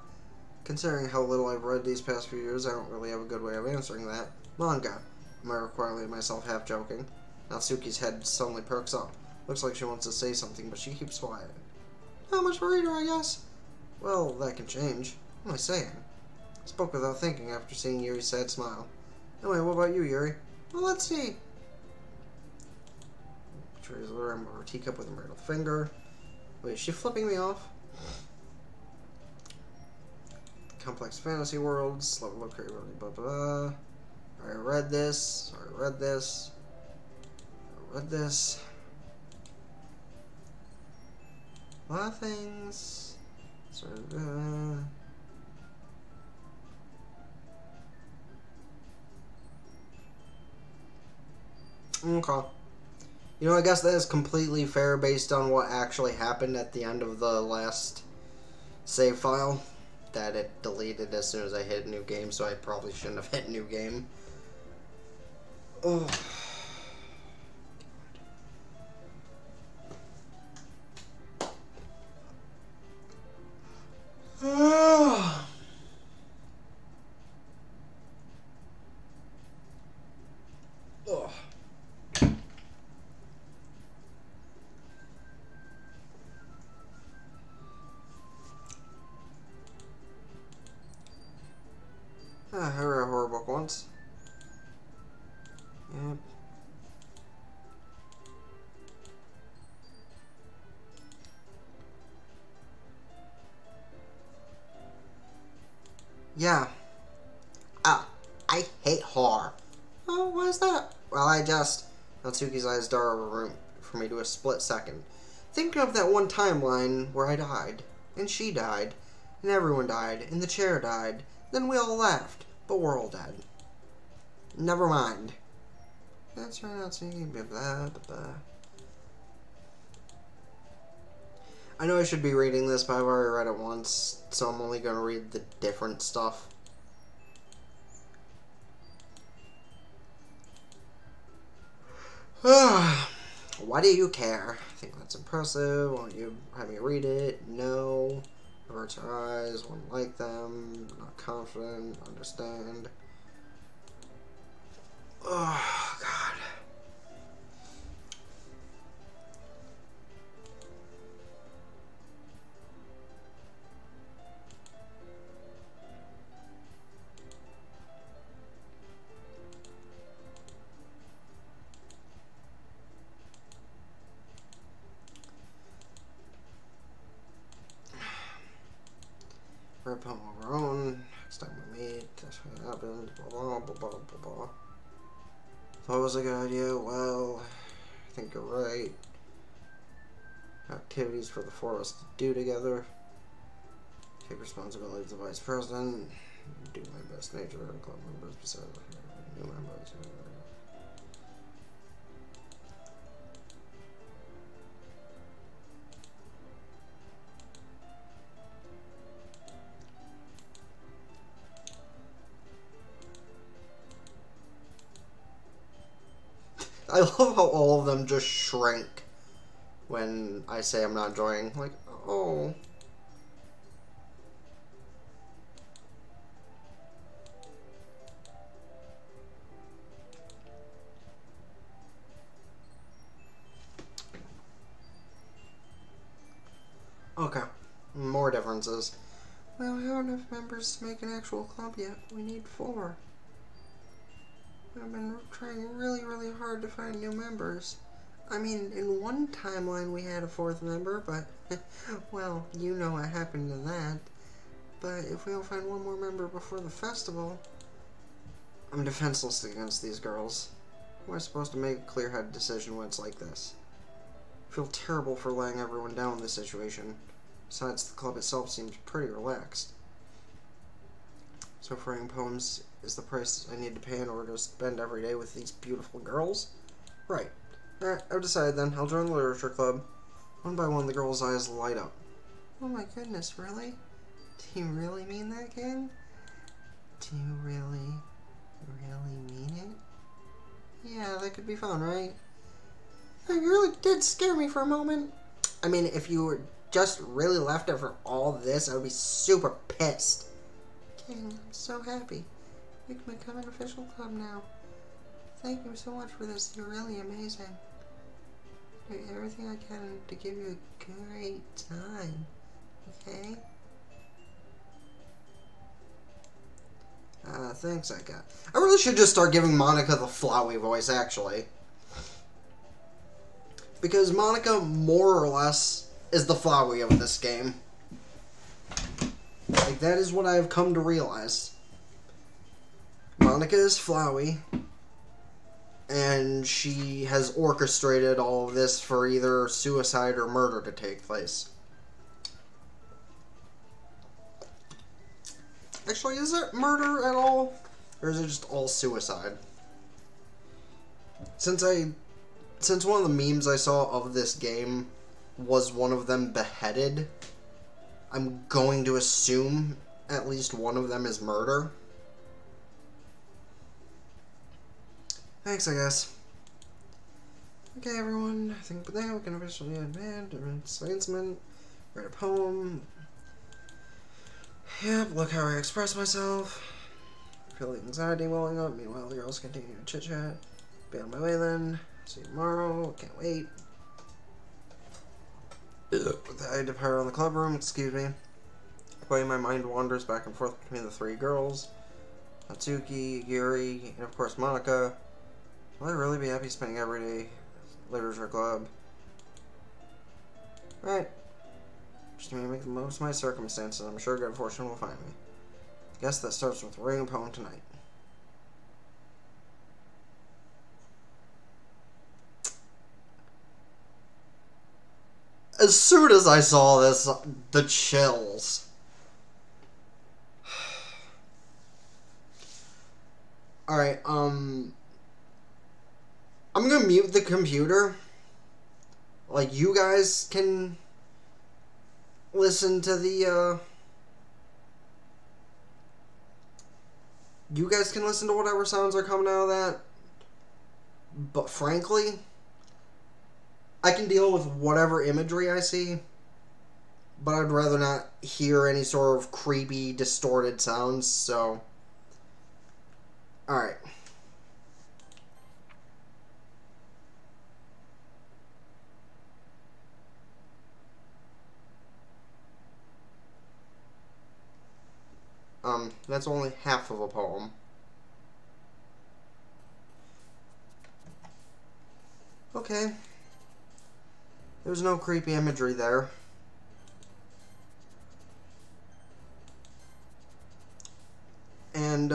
considering how little I've read these past few years, I don't really have a good way of answering that. Manga. Am I requiring myself half joking? Natsuki's head suddenly perks up. Looks like she wants to say something, but she keeps quiet. Not much of a reader, I guess. Well, that can change. What am I saying? I spoke without thinking after seeing Yuri's sad smile. Anyway, what about you, Yuri? Well, let's see. Betrays the rim of her teacup with a middle finger. Wait, is she flipping me off? Complex fantasy worlds. Level of creativity, blah, blah, blah. I read this. I read this. I read this. A lot of things. Sort of, okay. You know, I guess that is completely fair based on what actually happened at the end of the last save file. That it deleted as soon as I hit new game, so I probably shouldn't have hit new game. Oh. Oh. Oh. I read a horror book once. Yep. Yeah. I hate horror. Oh, why is that? Well, Natsuki's eyes dart over room for me to a split second. Think of that one timeline where I died, and she died, and everyone died, and the chair died. Then we all left, but we're all dead. Never mind. That's right, Natsuki, blah, blah, blah. I know I should be reading this, but I've already read it once, so I'm only going to read the different stuff. Why do you care? I think that's impressive. Won't you have me read it? No. Avert your eyes. Wouldn't like them. Not confident. Understand. Oh, God. We're a poem of our own. Next time we meet, that's what happened. Blah, blah, blah, blah, blah, blah. Thought it was a good idea. Well, I think you're right. Activities for the four of us to do together. Take responsibility as the vice president. Do my best nature. Club members besides new members. I love how all of them just shrink when I say I'm not joining. Like, oh. Okay. More differences. Well, we don't have enough members to make an actual club yet. We need 4. I've been trying really, really hard to find new members. I mean, in one timeline we had a 4th member, but, well, you know what happened to that. But if we don't find one more member before the festival, I'm defenseless against these girls. How am I supposed to make a clear-headed decision when it's like this? I feel terrible for letting everyone down in this situation. Besides, the club itself seems pretty relaxed. So writing poems is the price I need to pay in order to spend every day with these beautiful girls? Right. Alright, I've decided then. I'll join the literature club. One by one, the girls' eyes light up. Oh my goodness, really? Do you really mean that, kid? Do you really mean it? Yeah, that could be fun, right? You really did scare me for a moment. I mean, if you were just really left it for all this, I would be super pissed. King, I'm so happy. We can become an official club now. Thank you so much for this. You're really amazing. Do everything I can to give you a great time. Okay? Thanks, I got. I really should just start giving Monica the Flowey voice, actually. Because Monica, more or less, is the Flowey of this game. Like, that is what I have come to realize. Monica is Flowey, and she has orchestrated all of this for either suicide or murder to take place. Actually, is it murder at all? Or is it just all suicide? Since one of the memes I saw of this game was one of them beheaded, I'm going to assume at least one of them is murder. Thanks, I guess. Okay, everyone. I think with that we can officially advancement, write a poem. Yep, look how I express myself. Feel the anxiety welling up. Meanwhile, the girls continue to chit-chat. Be on my way then. See you tomorrow. Can't wait. I depart on the club room. Excuse me. Way my mind wanders back and forth between the 3 girls. Natsuki, Yuri, and of course Monica. Will I really be happy spending every day at literature club? Right. Just to make the most of my circumstances, I'm sure good fortune will find me. Guess that starts with writing a poem tonight. As soon as I saw this, the chills. Alright, I'm gonna mute the computer. Like, you guys can listen to the, you guys can listen to whatever sounds are coming out of that. But frankly, I can deal with whatever imagery I see, but I'd rather not hear any sort of creepy, distorted sounds, so... Alright. That's only half of a poem. Okay. There's no creepy imagery there. And,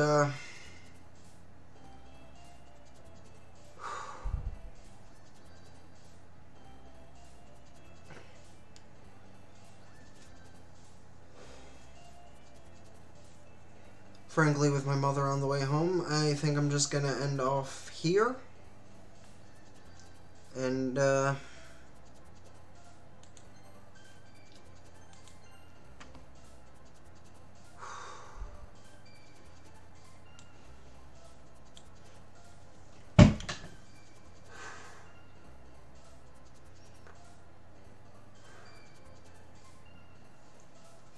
frankly, with my mother on the way home, I think I'm just gonna end off here. And,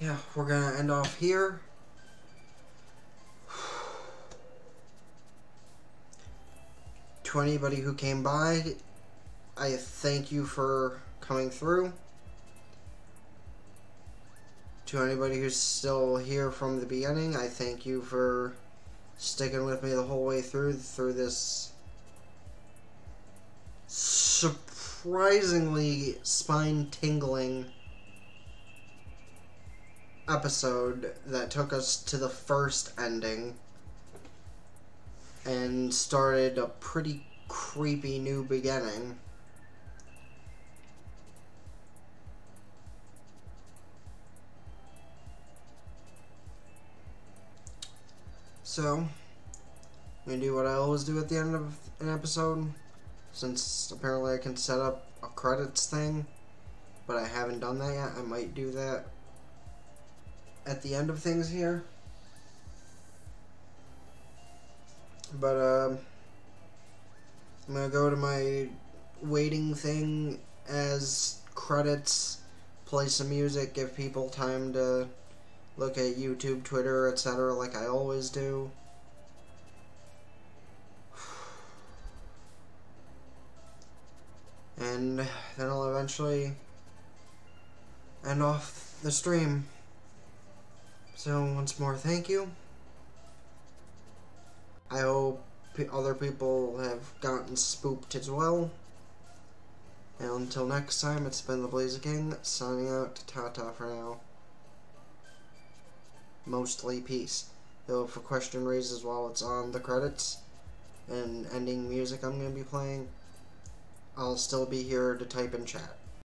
yeah, we're gonna end off here. To anybody who came by, I thank you for coming through. To anybody who's still here from the beginning, I thank you for sticking with me the whole way through this surprisingly spine-tingling episode that took us to the first ending and started a pretty creepy new beginning. So, I'm going to do what I always do at the end of an episode, since apparently I can set up a credits thing, but I haven't done that yet. I might do that at the end of things here. But, I'm going to go to my waiting thing as credits, play some music, give people time to look at YouTube, Twitter, etc. like I always do. And then I'll eventually end off the stream. So once more, thank you. I hope other people have gotten spooked as well. And until next time, it's been the Blazer King, signing out. Ta-ta for now. Mostly peace. Though if a question raises while it's on the credits and ending music I'm going to be playing, I'll still be here to type in chat.